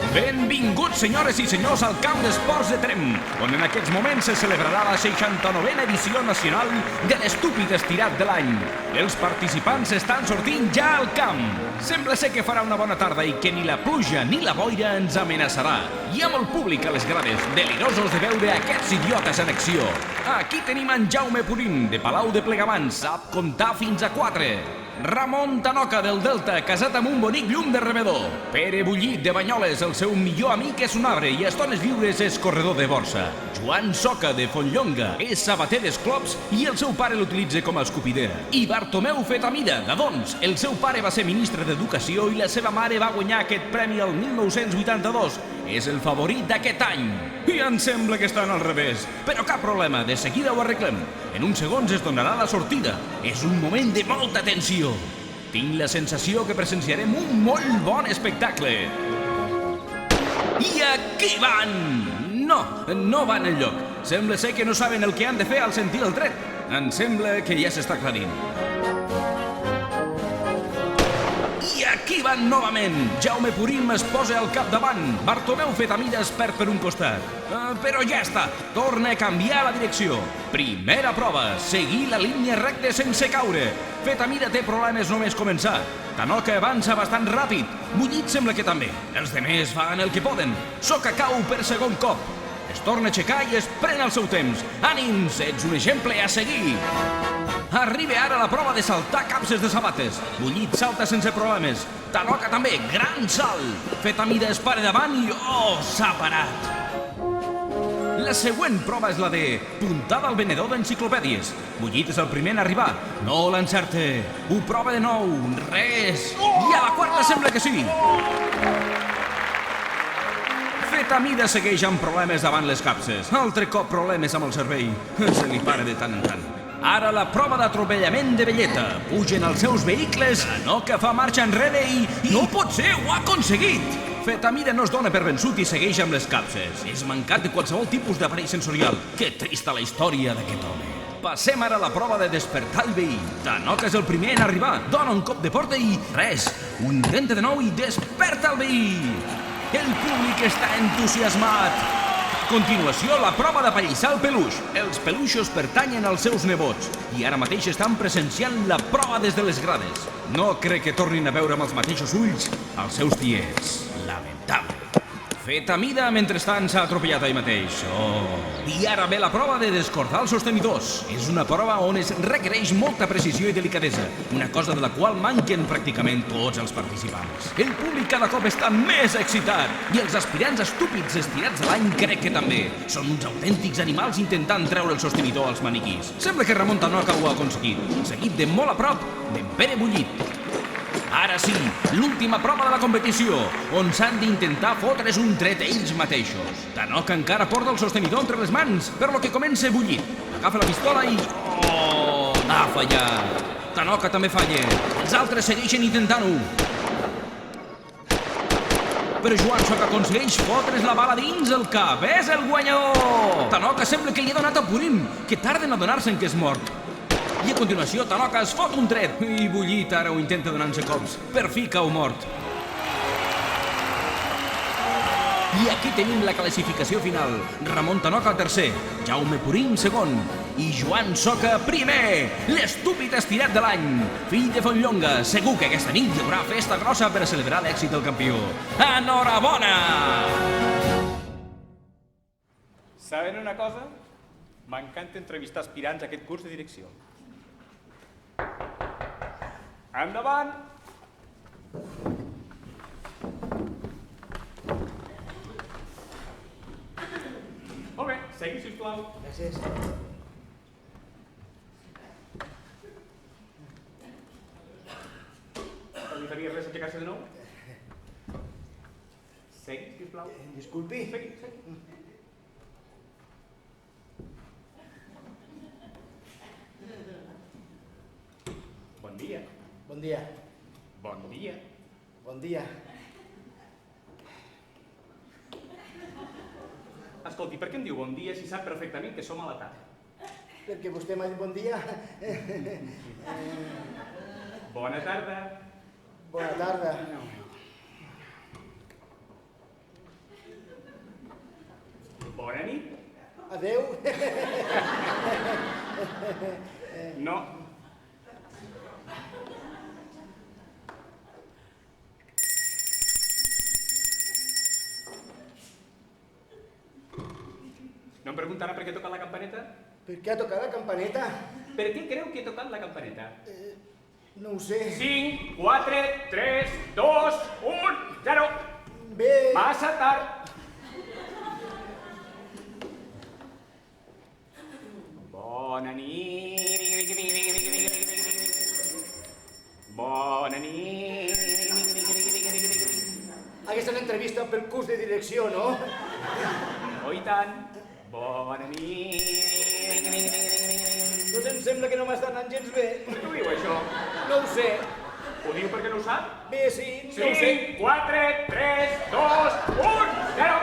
Benvinguts, senyores i senyors, al camp d'esports de Tremp, on en aquests moments se celebrarà la 69a edició nacional de l'estúpid estirat de l'any. Els participants estan sortint ja al camp. Sembla ser que farà una bona tarda i que ni la pluja ni la boira ens amenaçarà. Hi ha molt públic a les grades, delirosos de veure aquests idiotes en acció. Aquí tenim en Jaume Purín, de Palau de Plegamans, sap comptar fins a 4. Ramon Tanoca, del Delta, casat amb un bonic llum de rebedor. Pere Bullit, de Banyoles, el seu millor amic és un arbre i a estones lliures és corredor de borsa. Joan Soca, de Fontlonga, és sabater d'esclops i el seu pare l'utilitza com a escopidera. I Bartomeu Fetamida, d'Adons. El seu pare va ser ministre d'Educació i la seva mare va guanyar aquest premi el 1982. És el favorit d'aquest any. I em sembla que estan al revés. Però cap problema, de seguida ho arreglem. En uns segons es donarà la sortida. És un moment de molta tensió. Tinc la sensació que presenciarem un molt bon espectacle. I aquí van! No van enlloc. Sembla ser que no saben el que han de fer al sentir el tret. Em sembla que ja s'està aclarint. I aquí van novament. Jaume Purín es posa al capdavant. Bartomeu Fetamida es perd per un costat. Però ja està. Torna a canviar la direcció. Primera prova. Seguir la línia recta sense caure. Fetamida té problemes només començar. Tanoca avança bastant ràpid. Bullit sembla que també. Els demés fan el que poden. Soca cau per segon cop. es torna a aixecar i es pren el seu temps. Ànims, ets un exemple a seguir. Arriba ara la prova de saltar capses de sabates. Bullit salta sense problemes. Tanoca també, gran salt. Feta mida es para davant i s'ha parat. La següent prova és la de puntada al venedor d'enciclopèdies. Bullit és el primer en arribar. No l'encerta. Ho prova de nou. Res. I a la quarta sembla que sí. Feta mida segueix amb problemes davant les capses. Altre cop problemes amb el cervell. Se li para de tant en tant. Ara la prova d'atropellament de velleta. Pugen els seus vehicles, Tanoca fa marxa enrere i... No pot ser, ho ha aconseguit! Fetamida no es dona per vençut i segueix amb les capses. És mancat de qualsevol tipus d'aparell sensorial. Que trista la història d'aquest home. Passem ara a la prova de despertar el veí. Tanoca és el primer en arribar, dona un cop de porta i... res, ho intenta de nou i desperta el veí. El públic està entusiasmat. A continuació, la prova d'apallissar el peluix. Els peluixos pertanyen als seus nebots i ara mateix estan presenciant la prova des de les grades. No crec que tornin a veure amb els mateixos ulls els seus tiets. Lamentable. Fetamida, mentrestant, s'ha atropellat ell mateix. I ara ve la prova de descordar els sostenidors. És una prova on es requereix molta precisió i delicadesa, una cosa de la qual manquen pràcticament tots els participants. El públic cada cop està més excitat i els aspirants estúpids estirats de l'any crec que també. Són uns autèntics animals intentant treure el sostenidor als maniquís. Sembla que Ramon Tanoca ho ha aconseguit, seguit de molt a prop d'en Pere Bullit. Ara sí, l'última prova de la competició, on s'han d'intentar fotre's un tret ells mateixos. Tanoca encara porta el sostenidor entre les mans, per lo que comença Bullit. Agafa la pistola i... ha fallat. Tanoca també falla. Els altres segueixen intentant-ho. Però Joan Soca aconsegueix fotre's la bala dins el cap. És el guanyador! Tanoca sembla que li ha donat a Purim, que tarden a donar-se'n que és mort. I a continuació, Tanoca es fot un tret. I Bullit ara ho intenta donant-se cops. Per fi cau mort. I aquí tenim la classificació final. Ramon Tanoca tercer, Jaume Purim segon i Joan Soca primer. L'estúpid estirat de l'any. Fill de Fontlonga, segur que aquesta nit hi haurà festa grossa per a celebrar l'èxit del campió. Enhorabona! Saben una cosa? M'encanta entrevistar aspirants a aquest curs de direcció. Endavant! Molt bé, segui, sisplau. Gràcies. No li faria res aixecar-se de nou? Segui, sisplau. Disculpi. Segui, segui. Bon dia. Bon dia. Bon dia. Bon dia. Escolti, per què em diu bon dia si sap perfectament que som a la tarda? Perquè vostè m'ha dit bon dia. Bona tarda. Bona tarda. Bona nit. Adeu. No. No em preguntarà per què he tocat la campaneta? Per què ha tocat la campaneta? Per què creu que he tocat la campaneta? No ho sé. 5, 4, 3, 2, 1, 0. Bé. Massa tard. Bona nit. Bona nit. Aquesta és l'entrevista pel curs de direcció, no? Oh, i tant. Bona nit. Doncs em sembla que no m'està anant gens bé. Per què ho diu, això? No ho sé. Ho diu perquè no ho sap? Bé, sí, no ho sé. 5, 4, 3, 2, 1, 0.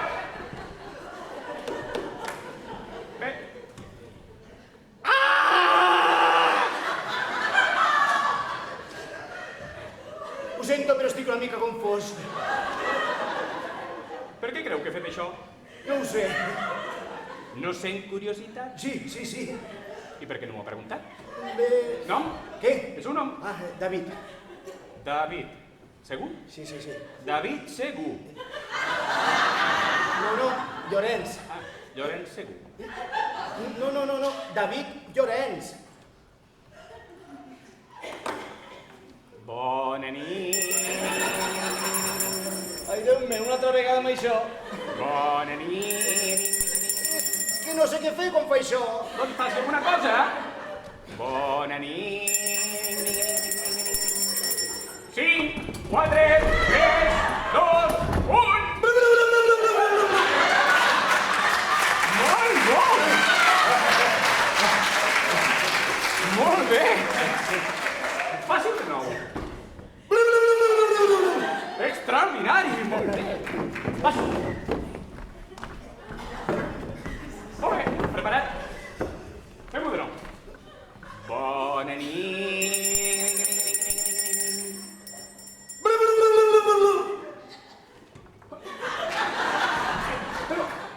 Bé. Ho sento, però estic una mica confós. Per què creu que he fet això? No ho sé. No sent curiositat? Sí, sí, sí. I per què no m'ho ha preguntat? Bé... Nom? Què? És un nom? Ah, David. David. Segur? Sí, sí, sí. David Segur. No, no, Llorenç. Ah, Llorenç segur. No, David Llorenç. Bona nit. Ai, Déu meu, una altra vegada amb això. Bona nit. És que no sé què fer quan fa això. Doncs fas una cosa. Bona nit. 5, 4, 3, 2, 1. Molt bé! Faci de nou. Extraordinari! Molt bé! Faci. Molt bé, preparat? Fem-ho de nou. Bona nit!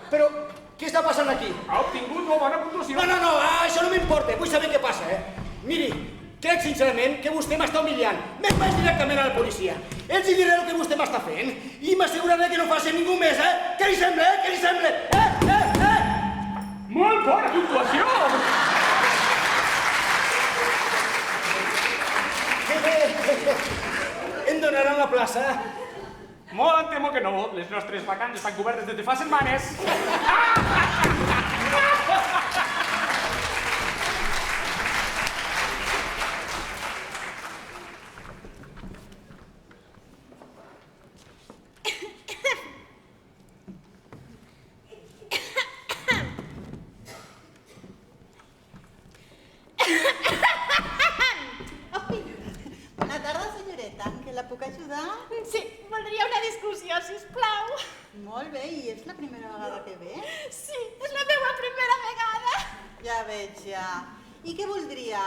Però, què està passant aquí? Ha obtingut molt bona puntuació. No, això no m'importa, vull saber què passa, Miri, crec sincerament que vostè m'està humiliant. Me'n vaig directament a la policia. Els hi diré el que vostè m'està fent i m'asseguraré que no faci ningú més, Què li sembla, Què li sembla? Molt bona puntuació! Em donaran la plaça? Molt em temo que no. Les nostres vacants estan cobertes des de fa setmanes. Bona tarda, senyoreta. Que la puc ajudar? Sí, voldria una discussió, sisplau. Molt bé, i és la primera vegada que ve? Sí, és la meva primera vegada. Ja veig, ja. I què voldria?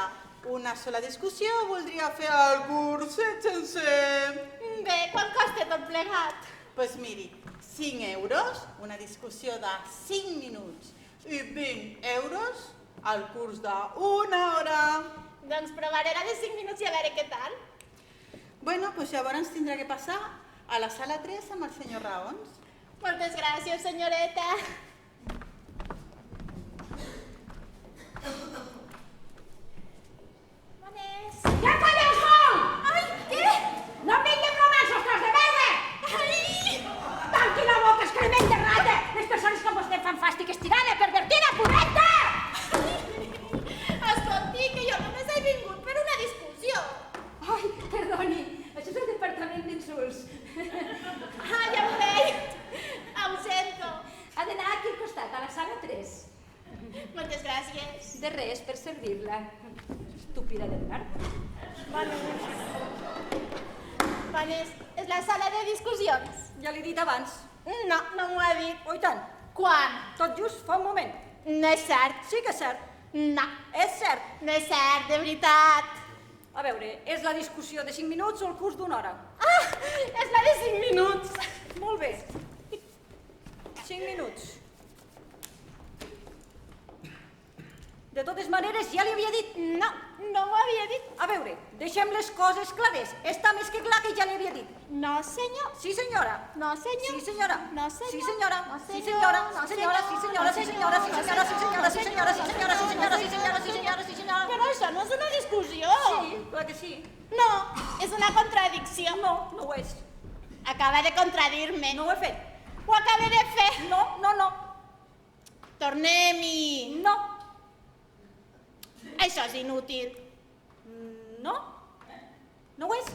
Una sola discussió o voldria fer el curset sencer? Bé, quan costa tot plegat? Doncs miri, 5 euros, una discussió de 5 minuts, i 20 euros al curs d'1 hora. Doncs provaré la de 5 minuts i a veure què tal. Bueno, doncs llavors tindrà que passar a la sala 3 amb el senyor Raons. Moltes gràcies, senyoreta. Bones. Ja calleu molt! Ai, què? No em vinguin romanços, tros de merda! Ai! Tanqui la boca, excrement de rata! Les persones com vostè fan fàstic estirada, pervertida, pudenta! Escolti, que jo només he vingut per una discussió. Ai, perdoni, això és el departament d'insults. Ah, ja ho veig. Ho sento. Ha d'anar aquí al costat, a la sala 3. Moltes gràcies. De res, per servir-la. Estúpida del mar. Bones, és la sala de discussions. Ja l'he dit abans. No, no m'ho ha dit. Oh, i tant. Quan? Tot just fa un moment. No és cert. Sí que és cert. No. És cert. No és cert, de veritat. A veure, és la discussió de 5 minuts o el curs d'1 hora? Ah, és la de 5 minuts. Molt bé. 5 minuts. De totes maneres, ja li havia dit. No, no m'ho havia dit. A veure, deixem les coses clares. Està més que clar que ja li havia dit. No, senyor. Sí, senyora. No, senyor. Sí, senyora. No, senyor. Sí, senyora. No, Sí, senyor. senyora. No, Sí, senyora. Sí, senyora. Sí, senyora. Sí, senyora. Sí, senyora. Sí, senyora. Sí, senyora. Sí, senyora. Sí, senyora. Sí, senyora. Sí, senyora. Però això no és una discussió. Sí, clar que sí. No, és una contradicció. No, no ho és. Acaba de contradir-me. No ho he fet. Ho acaba de fer. No, no, no. Tornem-hi. No. Això és inútil. No. No ho és.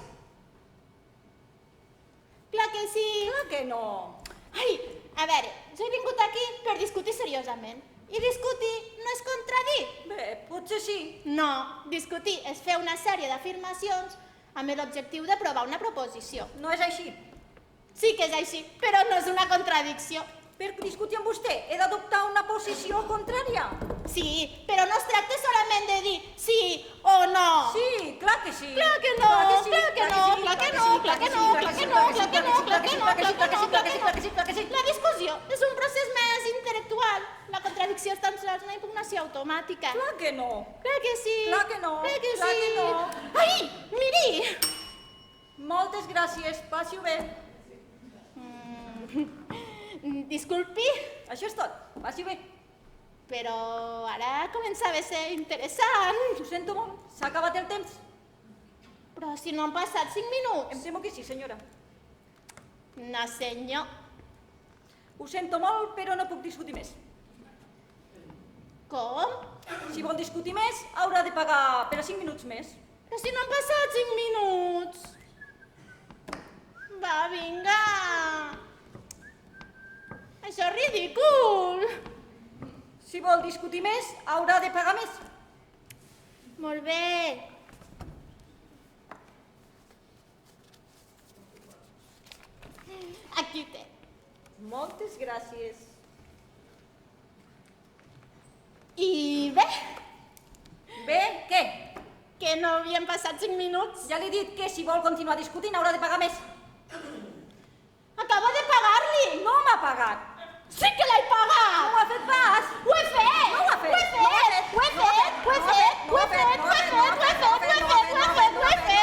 Clar que sí. Clar que no. Ai, a veure, jo he vingut aquí per discutir seriosament. I discutir no és contradir. Bé, potser sí. No, discutir és fer una sèrie d'afirmacions amb l'objectiu d'aprovar una proposició. No és així. Sí que és així, però no és una contradicció. Per discutir amb vostè he d'adoptar una posició contrària. Sí, però no es tracta solament de dir sí o no. Sí, clar que sí. Clar que no, clar que no, clar que no, clar que no, clar que no, clar que no, clar que no, clar que no, clar que sí. La discussió és un procés més intel·lectual. La contradicció és tan sols una impugnació automàtica. Clar que no. Clar que sí. Clar que no. Clar que Clar sí. que no. Ai, miri. Moltes gràcies, passi-ho bé. Disculpi. això és tot. Vagi bé. Però ara començava a ser interessant. Ho sento molt, s'ha acabat el temps. Però si no han passat 5 minuts. Em temo que sí, senyora. No, senyor. Ho sento molt, però no puc discutir més. Com? Si vol discutir més, haurà de pagar per a 5 minuts més. Però si no han passat 5 minuts. Va, vinga. Això és ridícul. Si vol discutir més, haurà de pagar més. Molt bé. Aquí ho té. Moltes gràcies. I bé? Bé, què? Que no havien passat 5 minuts. Ja li he dit que si vol continuar discutint haurà de pagar més. Acaba de pagar-li. No m'ha pagat. Sí que l'he pagat. No ho ha fet pas. Ho he fet. No ho ha fet. Ho he fet. Ho he fet. Ho he fet. Ho he fet. Ho he fet. Ho he fet. Ho he fet. Ho he fet. Ho he fet.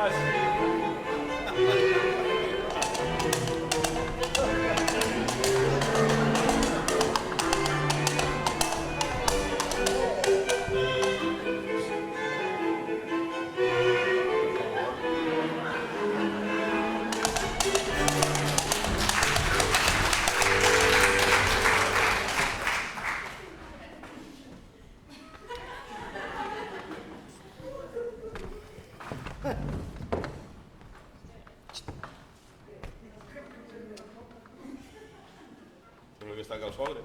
Callin! Sembla que està que el sogre.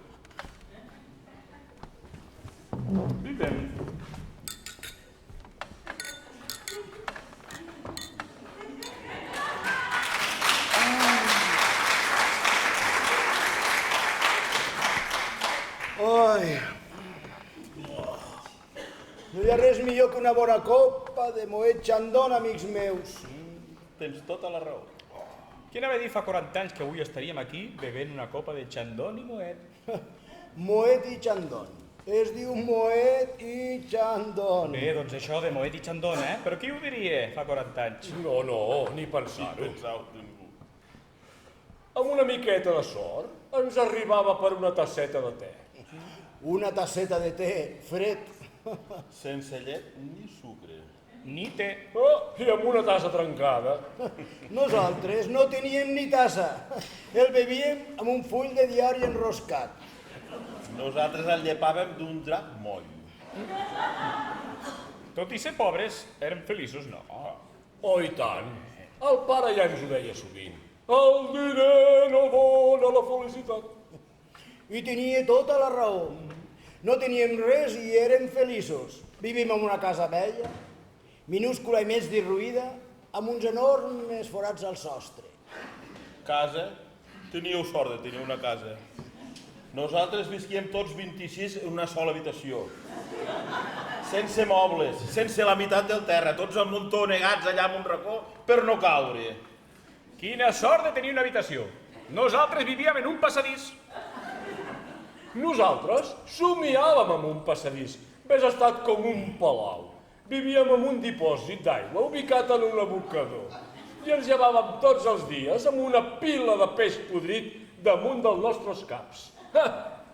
Vivem. Ai. No hi ha res millor que una bona copa de Moet Chandon, amics meus. Tens tota la raó. Qui anava a dir fa 40 anys que avui estaríem aquí bevent una copa de Chandon i Moet? Moet i Chandon. Es diu Moet i Chandon. Bé, doncs això de Moet i Chandon, eh? Però qui ho diria fa 40 anys? No, no, ni pensar-ho. Pensau ningú. Amb una miqueta de sort ens arribava per una tasseta de te. Una tasseta de te fred. Sense llet ni sucre. Ni té. Oh, i amb una tassa trencada. Nosaltres no teníem ni tassa. El bevíem amb un full de diari enroscat. Nosaltres el llepàvem d'un drap moll. Tot i ser pobres, érem feliços, no? Oh, i tant. El pare ja ens ho deia sovint. El diner no dona la felicitat. I tenia tota la raó. No teníem res i érem feliços. Vivim en una casa vella, minúscula i més derruïda, amb uns enormes forats al sostre. Casa? Teníeu sort de tenir una casa. Nosaltres visquíem tots 26 en una sola habitació. Sense mobles, sense la meitat del terra, tots amuntonegats allà en un racó per no caure. Quina sort de tenir una habitació. Nosaltres vivíem en un passadís. Nosaltres somiàvem amb un passadís. Vés estat com un palau. Vivíem en un dipòsit d'aigua ubicat en un abocador. I ens llevàvem tots els dies amb una pila de peix podrit damunt dels nostres caps.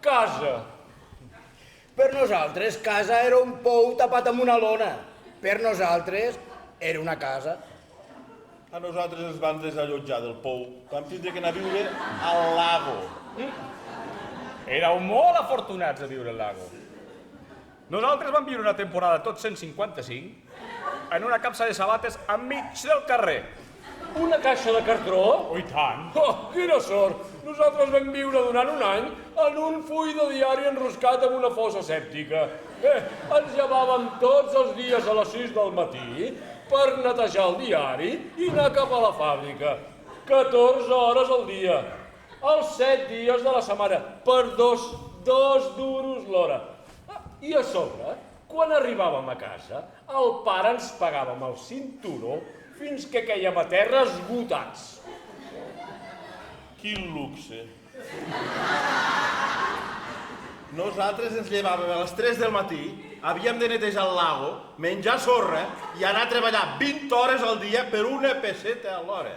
Casa! Per nosaltres, casa era un pou tapat amb una lona. Per nosaltres, era una casa. A nosaltres ens van desallotjar del pou. Vam tindre que anar a viure al lago. Éreu molt afortunats de viure al lago. Nosaltres vam viure una temporada tots 155 en una capsa de sabates enmig del carrer. Una caixa de cartró? Oh, i tant! Oh, quina sort! Nosaltres vam viure durant un any en un full de diari enroscat amb una fossa sèptica. Ens llevàvem tots els dies a les 6 del matí per netejar el diari i anar cap a la fàbrica. 14 hores al dia. Els 7 dies de la setmana, per dos duros l'hora. I a sobre, quan arribàvem a casa, el pare ens pagava amb el cinturó fins que quèiem a terra esgotats. Quin luxe. Nosaltres ens llevàvem a les 3 del matí, havíem de netejar el lago, menjar sorra i anar a treballar 20 hores al dia per una peseta a l'hora.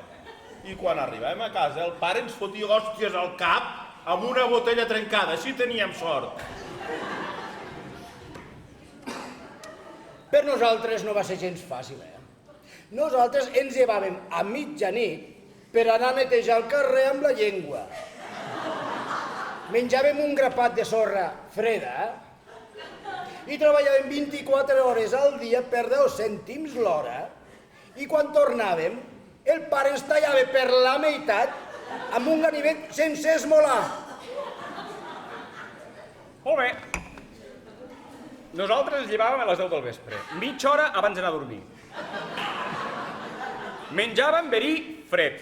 I quan arribàvem a casa, el pare ens fotia hòsties al cap amb una botella trencada, així teníem sort. Per nosaltres no va ser gens fàcil, Nosaltres ens llevàvem a mitjanit per anar a netejar el carrer amb la llengua. Menjàvem un grapat de sorra freda i treballàvem 24 hores al dia per 10 cèntims l'hora. I quan tornàvem, el pare ens tallava per la meitat amb un ganivet sense esmolar. Molt bé. Nosaltres ens llevàvem a les 10 del vespre, mitja hora abans d'anar a dormir. Menjàvem verí fred.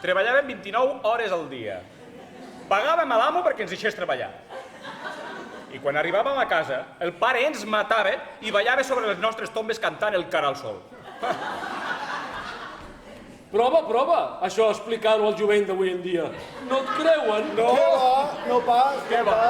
Treballàvem 29 hores al dia. Pagàvem a l'amo perquè ens deixés treballar. I quan arribàvem a casa, el pare ens matava i ballava sobre les nostres tombes cantant el cara al sol. Prova, això explicar-ho al jovent d'avui en dia. No et creuen? No, no pas. Què va?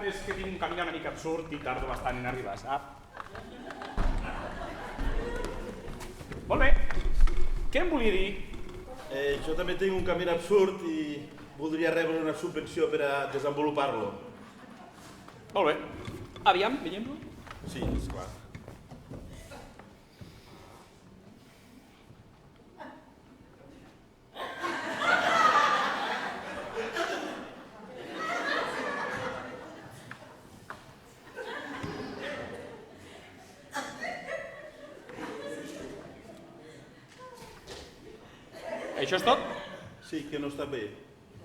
és que tinc un camí una mica absurd i tardo bastant en arribar, sap? Molt bé. Què em volia dir? Jo també tinc un camí absurd i voldria rebre una subvenció per a desenvolupar-lo. Molt bé. Aviam, veiem-lo? Sí, esclar. Això és tot? Sí, que no està bé.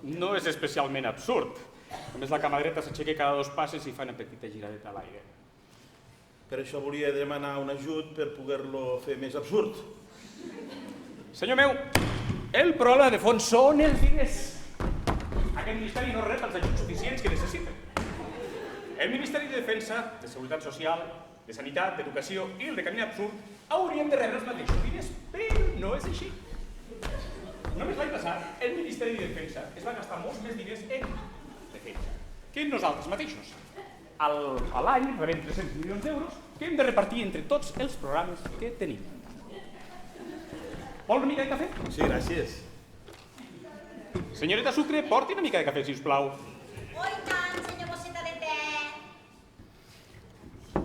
No és especialment absurd. A més, la camadreta s'aixeca cada 2 passes i fa una petita giradeta a l'aire. Per això volia demanar un ajut per poder-lo fer més absurd. Senyor meu, el problema de fons són els diners. Aquest ministeri no rep els ajuts suficients que necessita. El Ministeri de Defensa, de Seguretat Social, de Sanitat, d'Educació i el de Camí Absurd haurien de rebre els mateixos diners, però no és així. Només l'any passat, el Ministeri de Defensa es va gastar molts més diners en defensa que en nosaltres mateixos. A l'any rebem 300 milions d'euros que hem de repartir entre tots els programes que tenim. Vol una mica de cafè? Sí, gràcies. Senyoreta Sucre, porti una mica de cafè, si us plau. Oh, i tant, senyor bosseta de te.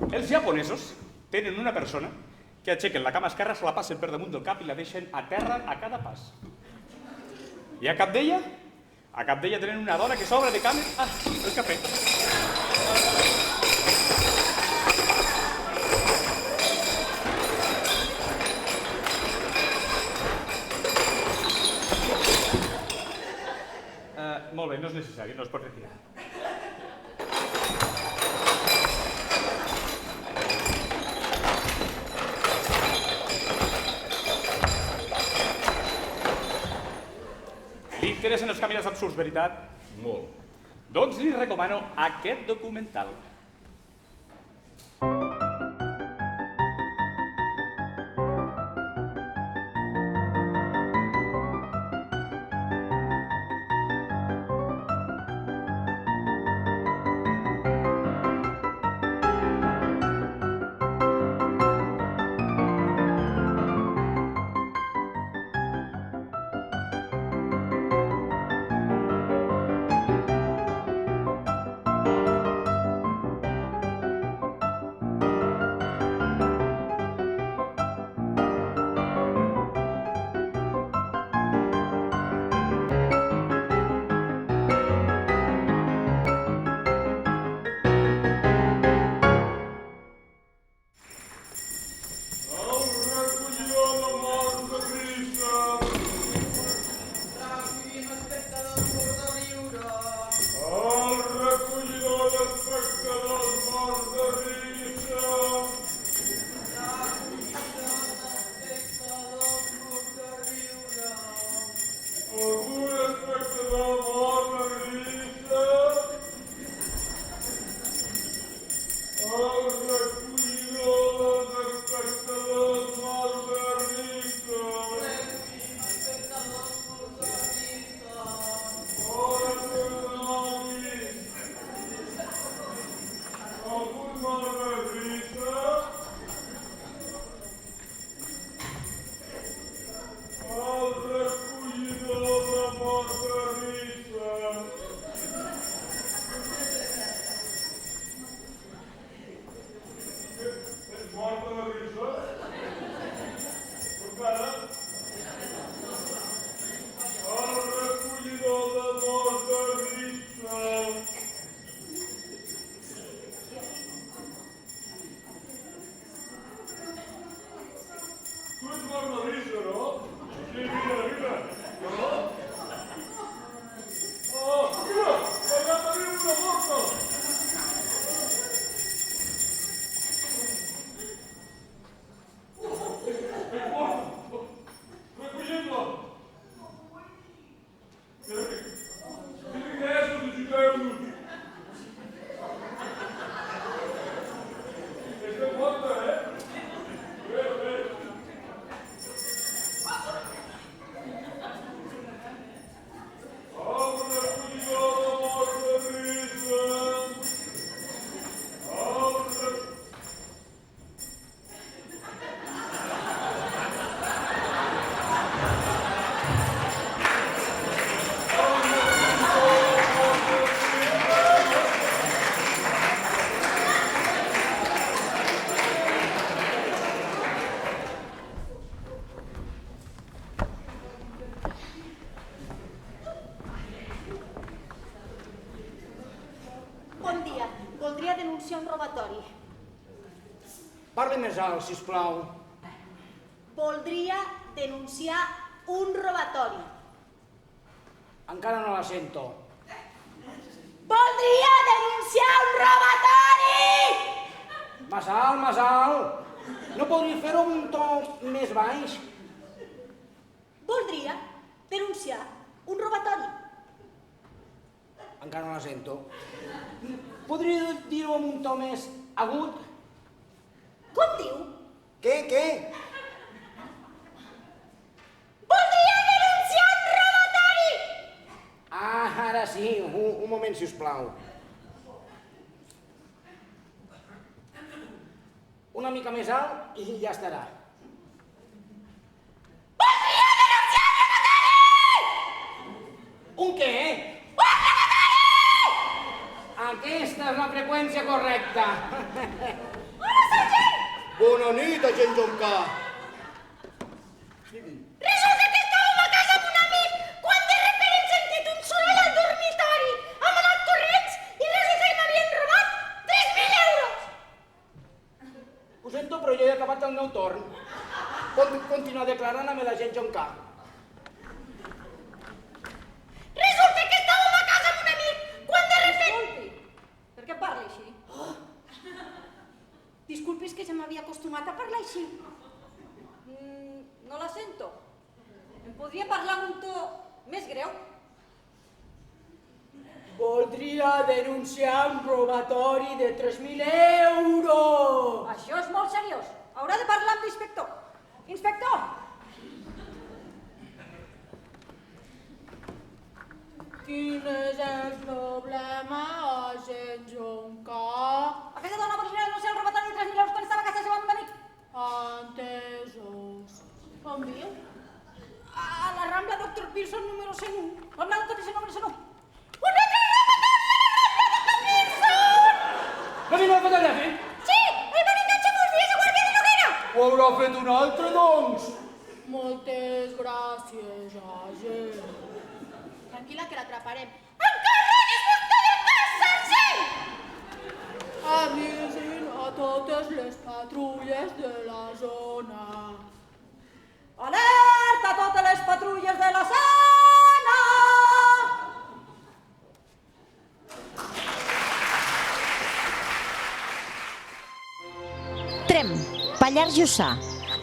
Els japonesos tenen una persona que aixequen la cama esquerra, se la passen per damunt del cap i la deixen a terra a cada pas. I a cap d'ella tenen una dona que s'obre de cames... Ah, el cafè. Molt bé, no és necessari, no es pot retirar. Li interessen els camins absurds, veritat? Molt. Doncs li recomano aquest documental. robatori. Parli més alt, sisplau. Voldria denunciar un robatori. Encara no la sento. Voldria denunciar un robatori! Més alt. No podria fer-ho amb un to més baix? Voldria denunciar un robatori. Encara no la sento. Podria dir-ho amb un to més agut? Com diu? Què? Voldria denunciar un robatori! Ara sí, un moment, sisplau. Una mica més alt i ja estarà. Voldria denunciar un robatori! Un què? Un robatori! Aquesta és la freqüència correcta. Hola, sergent! Bona nit, agent Jonca. Resulta que estàvem a casa amb un amic quan de repente hem sentit un soroll al dormitori. Hem anat corrents i resulta que m'havien robat 3.000 euros. Ho sento, però jo he acabat el meu torn. Pot continuar declarant amb l'agent Jonca. Resulta que estàvem a casa amb un amic quan de repente... Per què parla així? Disculpi, és que ja m'havia acostumat a parlar així. No la sento. Em podria parlar amb un to més greu? Voldria denunciar un robatori de 3.000 euros. Això és molt seriós. Haurà de parlar amb l'inspector. Inspector! Quin és el problema, agent Jonca? Aquesta dona vol denunciar el robatori de 3.000 euros quan estava a casa seva amb un amic. Entesos. On viu? A la Rambla Dr. Pearson número 101. Rambla Dr. Pearson número 101. Un altre robatori a la Rambla Dr. Pearson! No vine a fotografia? Sí, el veritatge fa uns dies a Guàrdia de Noguera. Ho haurà fet un altre, doncs. Moltes gràcies, agent. Tranquil·la, que l'atraparem. Encarreguis vostè del cas, sergent! Avisin a totes les patrulles de la zona. Alerta a totes les patrulles de la zona! Tremp, Pallars Jussà.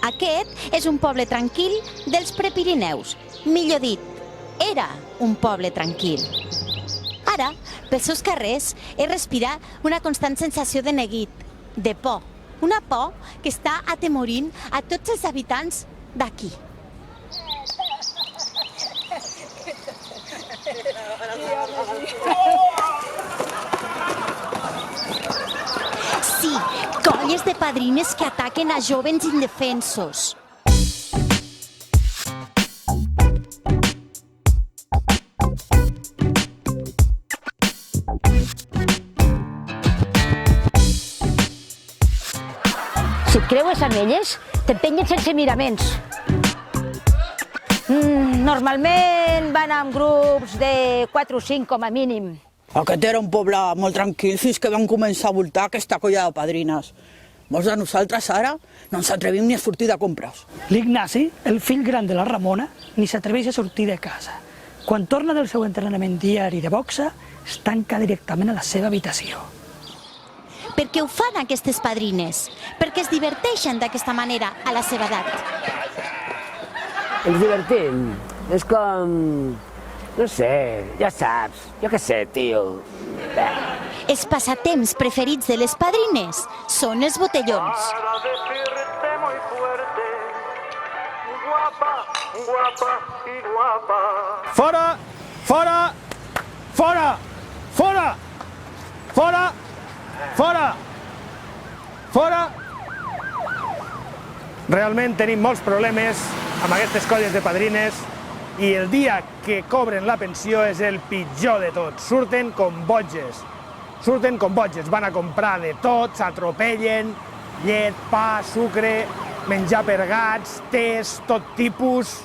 Aquest és un poble tranquil dels Prepirineus. Millor dit, era un poble tranquil. Ara, pels seus carrers, he respirat una constant sensació de neguit, de por. Una por que està atemorint a tots els habitants d'aquí. Sí, colles de padrines que ataquen a jóvens indefensos. Si et creues amb elles, t'empenyen sense miraments. Normalment van amb grups de 4 o 5 com a mínim. Aquest era un poble molt tranquil fins que van començar a voltar aquesta colla de padrines. Molts de nosaltres ara no ens atrevim ni a sortir de compres. L'Ignasi, el fill gran de la Ramona, ni s'atreveix a sortir de casa. Quan torna del seu entrenament diari de boxa, es tanca directament a la seva habitació. Per què ho fan aquestes padrines? Perquè es diverteixen d'aquesta manera a la seva edat. Ens divertim. És com... no sé, ja saps. Jo què sé, tio. Els passatemps preferits de les padrines són els botellons. Fora! Fora! Fora! Fora! Fora! Fora! Fora! Realment tenim molts problemes amb aquestes colles de padrines i el dia que cobren la pensió és el pitjor de tot. Surten com boges. Surten com boges. Van a comprar de tot, s'atropellen, llet, pa, sucre, menjar per gats, tés, tot tipus.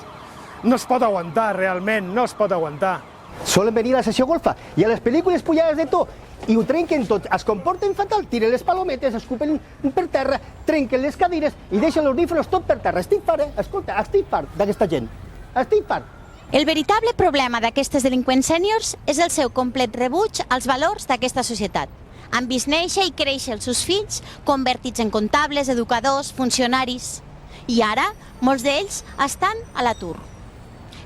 No es pot aguantar, realment, no es pot aguantar. solen venir a la sessió golfa i a les pel·lícules pujades de to i ho trenquen tot, es comporten fatal, tiren les palometes, escupen per terra, trenquen les cadires i deixen els audífonos tot per terra. Estic fart, escolta, estic fart d'aquesta gent. Estic fart. El veritable problema d'aquestes delinqüents sèniors és el seu complet rebuig als valors d'aquesta societat. Han vist néixer i créixer els seus fills convertits en comptables, educadors, funcionaris. I ara, molts d'ells estan a l'atur.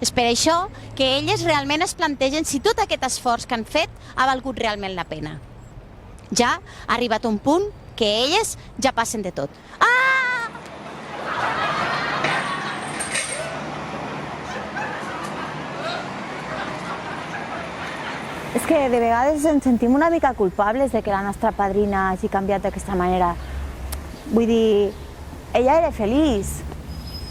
És per això que elles realment es plantegen si tot aquest esforç que han fet ha valgut realment la pena. Ja ha arribat un punt que elles ja passen de tot. Ah! És que de vegades ens sentim una mica culpables de que la nostra padrina hagi canviat d'aquesta manera. Vull dir, ella era feliç.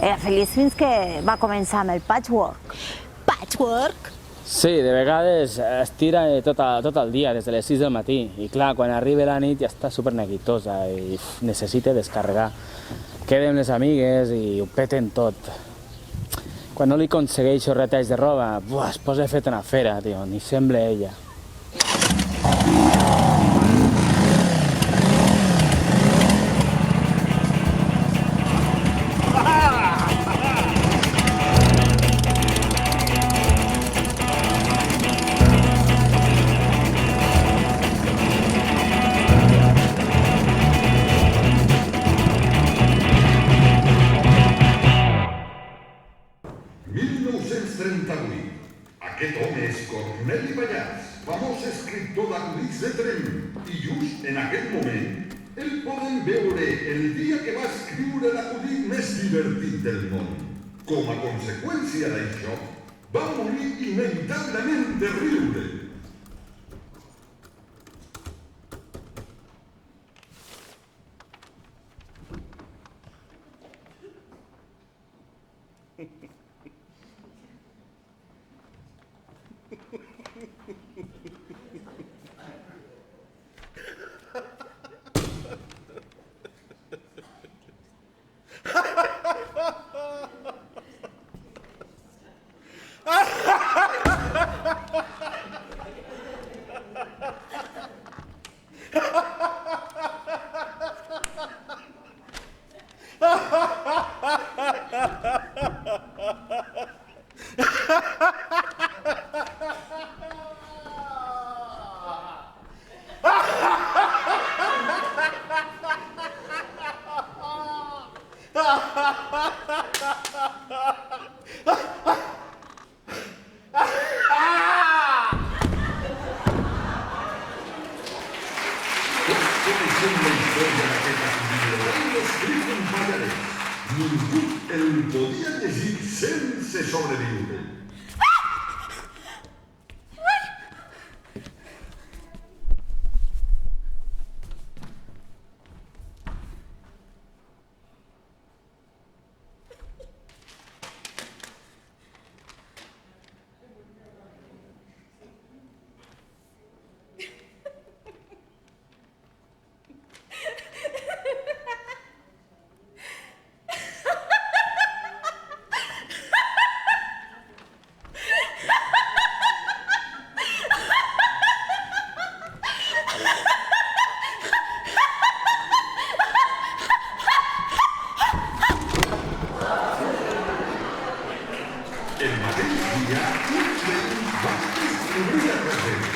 Era feliç fins que va començar amb el patchwork. Patchwork? Sí, de vegades es tira tot el dia, des de les 6 del matí. I clar, quan arriba la nit ja està superneguitosa i necessita descarregar. Queden les amigues i ho peten tot. Quan no li aconsegueixo retalls de roba, es posa fet una fera, tio, ni sembla ella. Aquest home és Corneli Pallars, famós escriptor d'acudits de tren, i just en aquest moment el podem veure el dia que va escriure l'acudit més divertit del món. Com a conseqüència d'això, va morir inevitablement de riure. Ningú el podia llegir sense sobreviure. El mateix dia, uns veïns van descobrir el reserva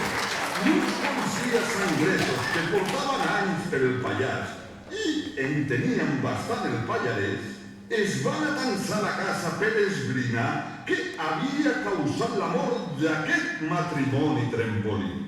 i uns policies anglesos que portaven anys per el Pallars i en tenien bastant el pallarès, es van atansar a casa per esbrinar què havia causat la mort d'aquest matrimoni trempolin.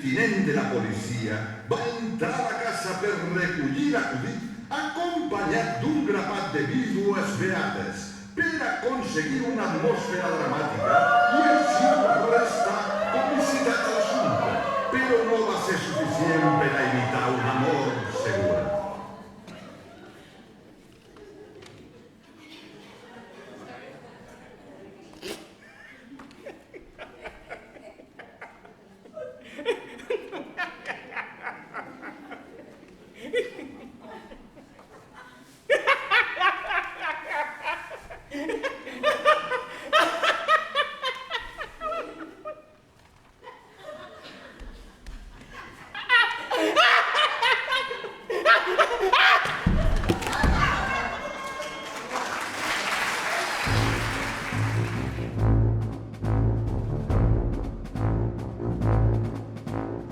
tinent de la policia va entrar a casa per recollir l'acudit acompanyat d'un grapat de vídues beates per aconseguir una atmosfera dramàtica i així restar complicitat a l'assumpte, però no va ser suficient per a evitar una mort segura.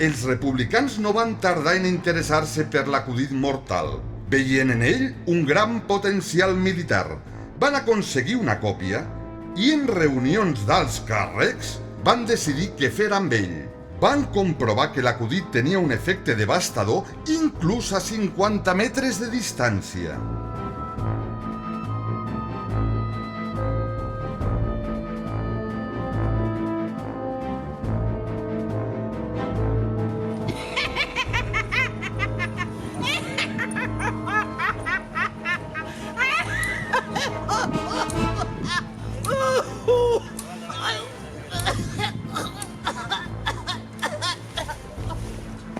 Els republicans no van tardar en interessar-se per l'acudit mortal. Veien en ell un gran potencial militar. Van aconseguir una còpia i en reunions d'alts càrrecs van decidir què fer amb ell. Van comprovar que l'acudit tenia un efecte devastador inclús a 50 metres de distància.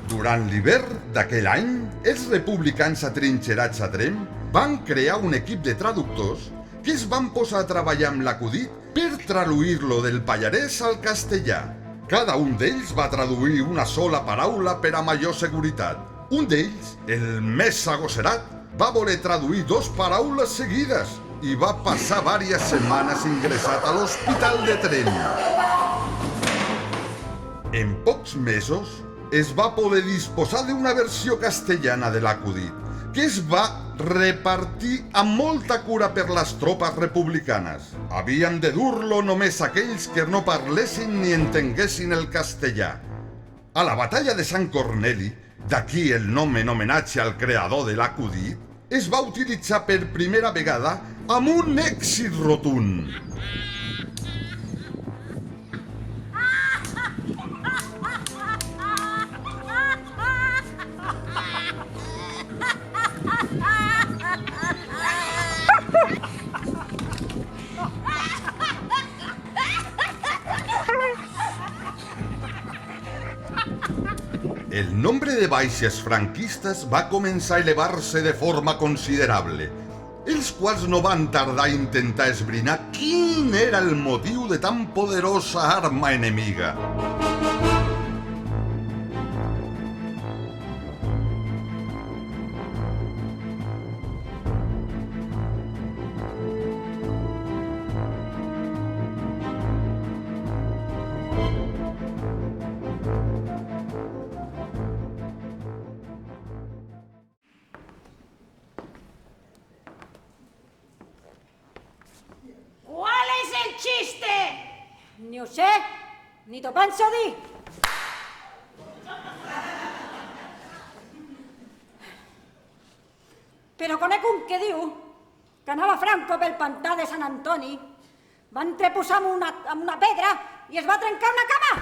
Durant l'hivern d'aquell any, els republicans atrinxerats a Tremp van crear un equip de traductors que es van posar a treballar amb l'acudit per traduir-lo del pallarès al castellà. Cada un d'ells va traduir una sola paraula per a major seguretat. Un d'ells, el més agosserat, va voler traduir 2 paraules seguides i va passar diverses setmanes ingressat a l'Hospital de Tremp. En pocs mesos, es va poder disposar d'una versió castellana de l'acudit, que es va repartir amb molta cura per les tropes republicanes. Havien de dur-lo només aquells que no parlessin ni entenguessin el castellà. A la batalla de Sant Corneli, d'aquí el nom en homenatge al creador de l'acudit, es va utilitzar per primera vegada amb un èxit rotund. El nombre de baixes franquistes va començar a elevar-se de forma considerable, els quals no van tardar a intentar esbrinar quin era el motiu de tan poderosa arma enemiga. ¿Cuál es el chiste? Ni ho sé, ni t'ho penso dir. Però conec un que diu que anava Franco pel pantà de Sant Antoni, va entreposar amb una pedra i es va trencar una cama.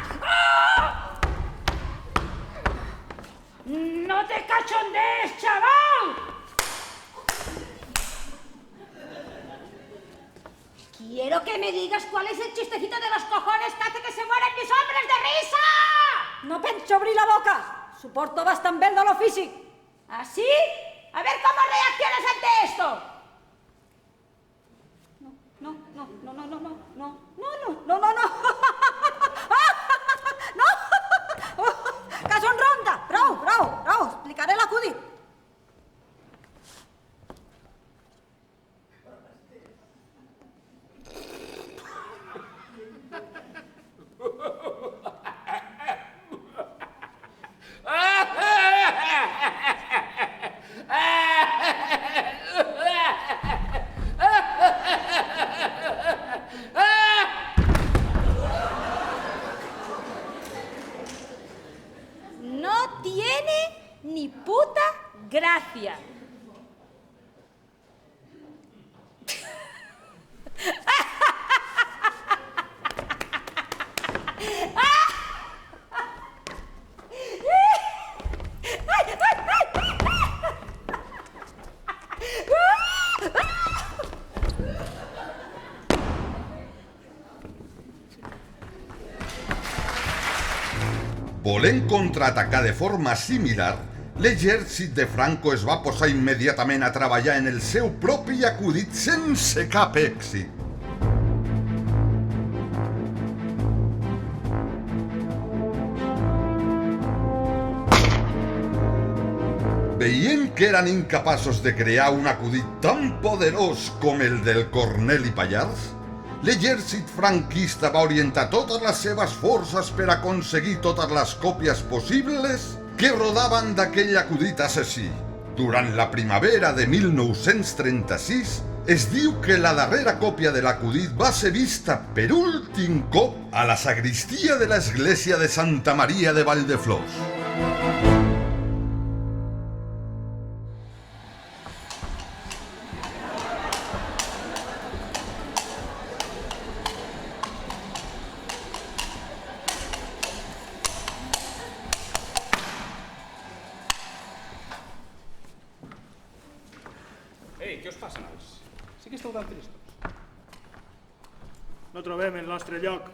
¡No te cachondees, chaval! Quiero que me digas cuál es el chistecito de los cojones que hace que se mueran mis hombres de risa. No penso obrir la boca. Suporto bastant bé el dolor físic. ¿Así? A ver cómo reaccionas ante esto. No. Que són ronda. Prou. Explicaré l'acudit. tiene ni puta gracia. Volent contraatacar de forma similar, l'exèrcit de Franco es va posar immediatament a treballar en el seu propi acudit sense cap èxit. Veient que eren incapaços de crear un acudit tan poderós com el del Corneli Pallars, l'exèrcit franquista va orientar totes les seves forces per aconseguir totes les còpies possibles que rodaven d'aquell acudit assassí. Durant la primavera de 1936, es diu que la darrera còpia de l'acudit va ser vista per últim cop a la sagristia de l'església de Santa Maria de Valldeflors. Ei, què us passa, nois? Sí que esteu tan tristos. No trobem el nostre lloc.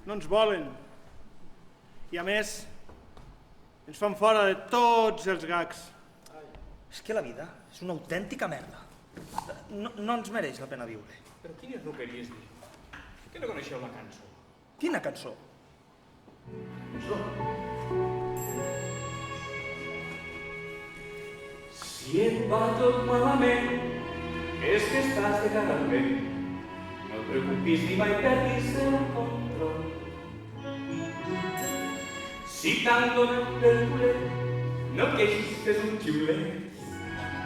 No ens volen. I a més, ens fan fora de tots els gags. És que la vida és una autèntica merda. No ens mereix la pena viure. Però quines roqueries dir? Que no coneixeu la cançó? Quina cançó? Si et va tot malament, és que estàs de cara al vent. No et preocupis ni mai perdis el control. Si t'han donat el culet, no et queixis que és un xiulet.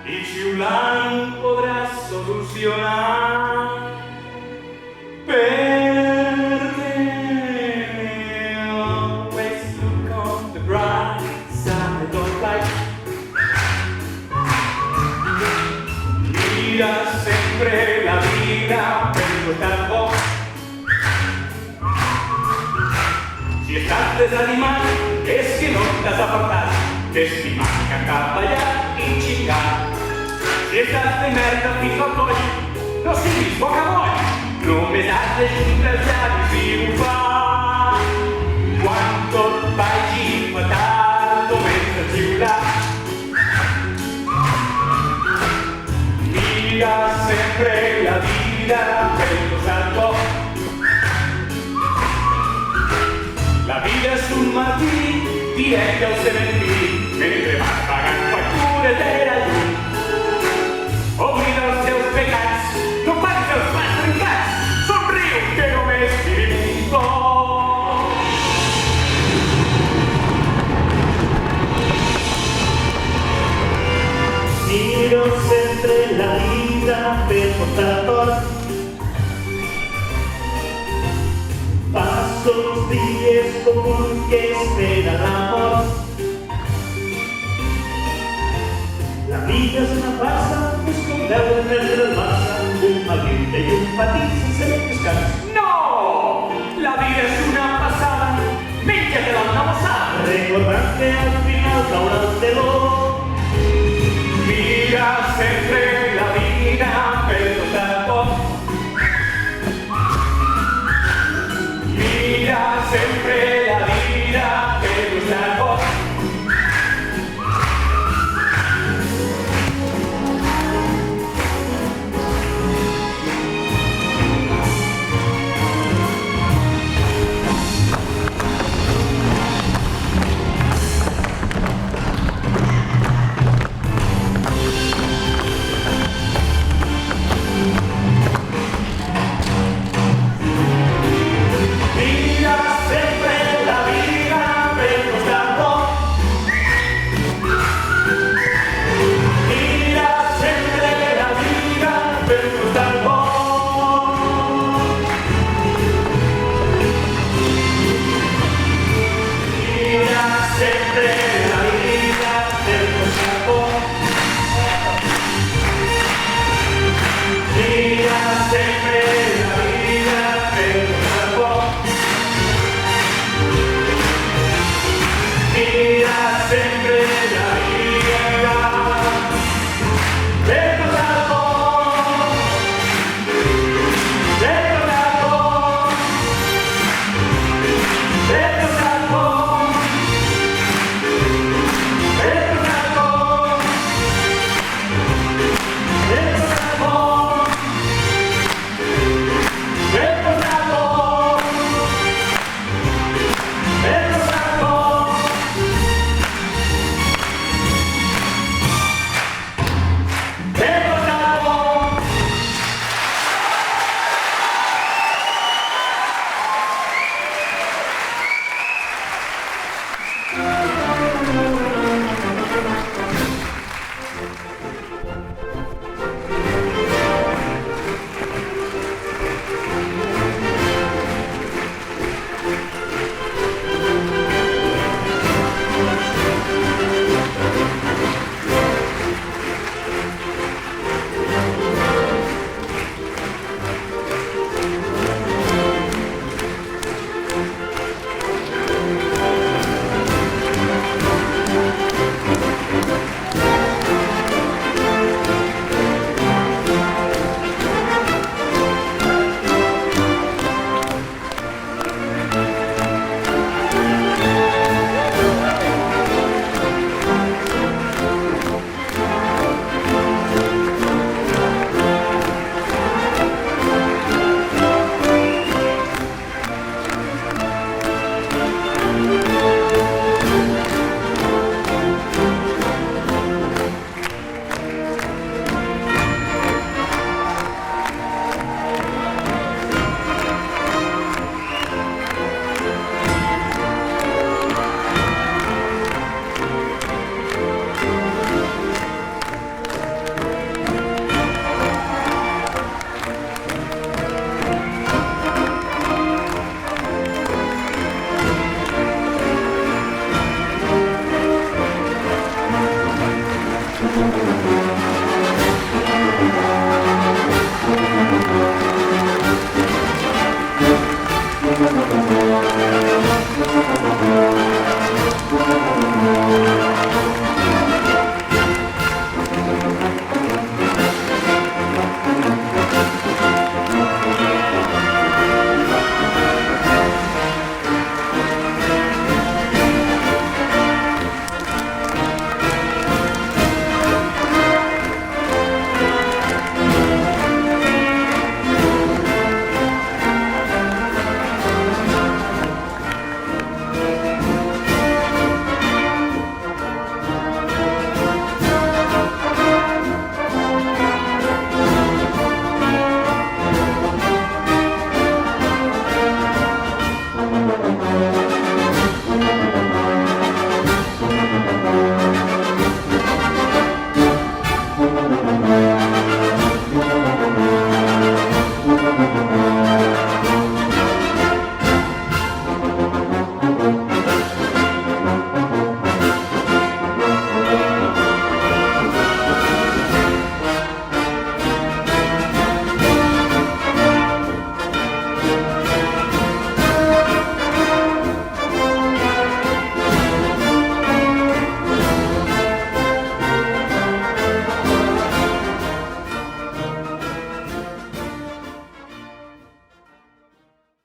I xiulant podràs solucionar. Perquè always look on the bright side of life. Mira sempre la vida per costat bo. Si estàs desanimat, és que no t'has apartat d'estimar, cantar, ballar i xingar. Si estàs de merda fins al coll, no siguis bocamoll, només has de juntar els llavis i bufar. Quan tot vagi fatal, comença a xiular. Mira sempre la vida per costat bo. La vida és un matí directe al cementiri, mentre vas pagant factures de la llum. Oblida els teus pecats, no paguis els plats trencats, somriu que només vivim un cop. Miro sempre la vida per costat bo. Passo els dies com un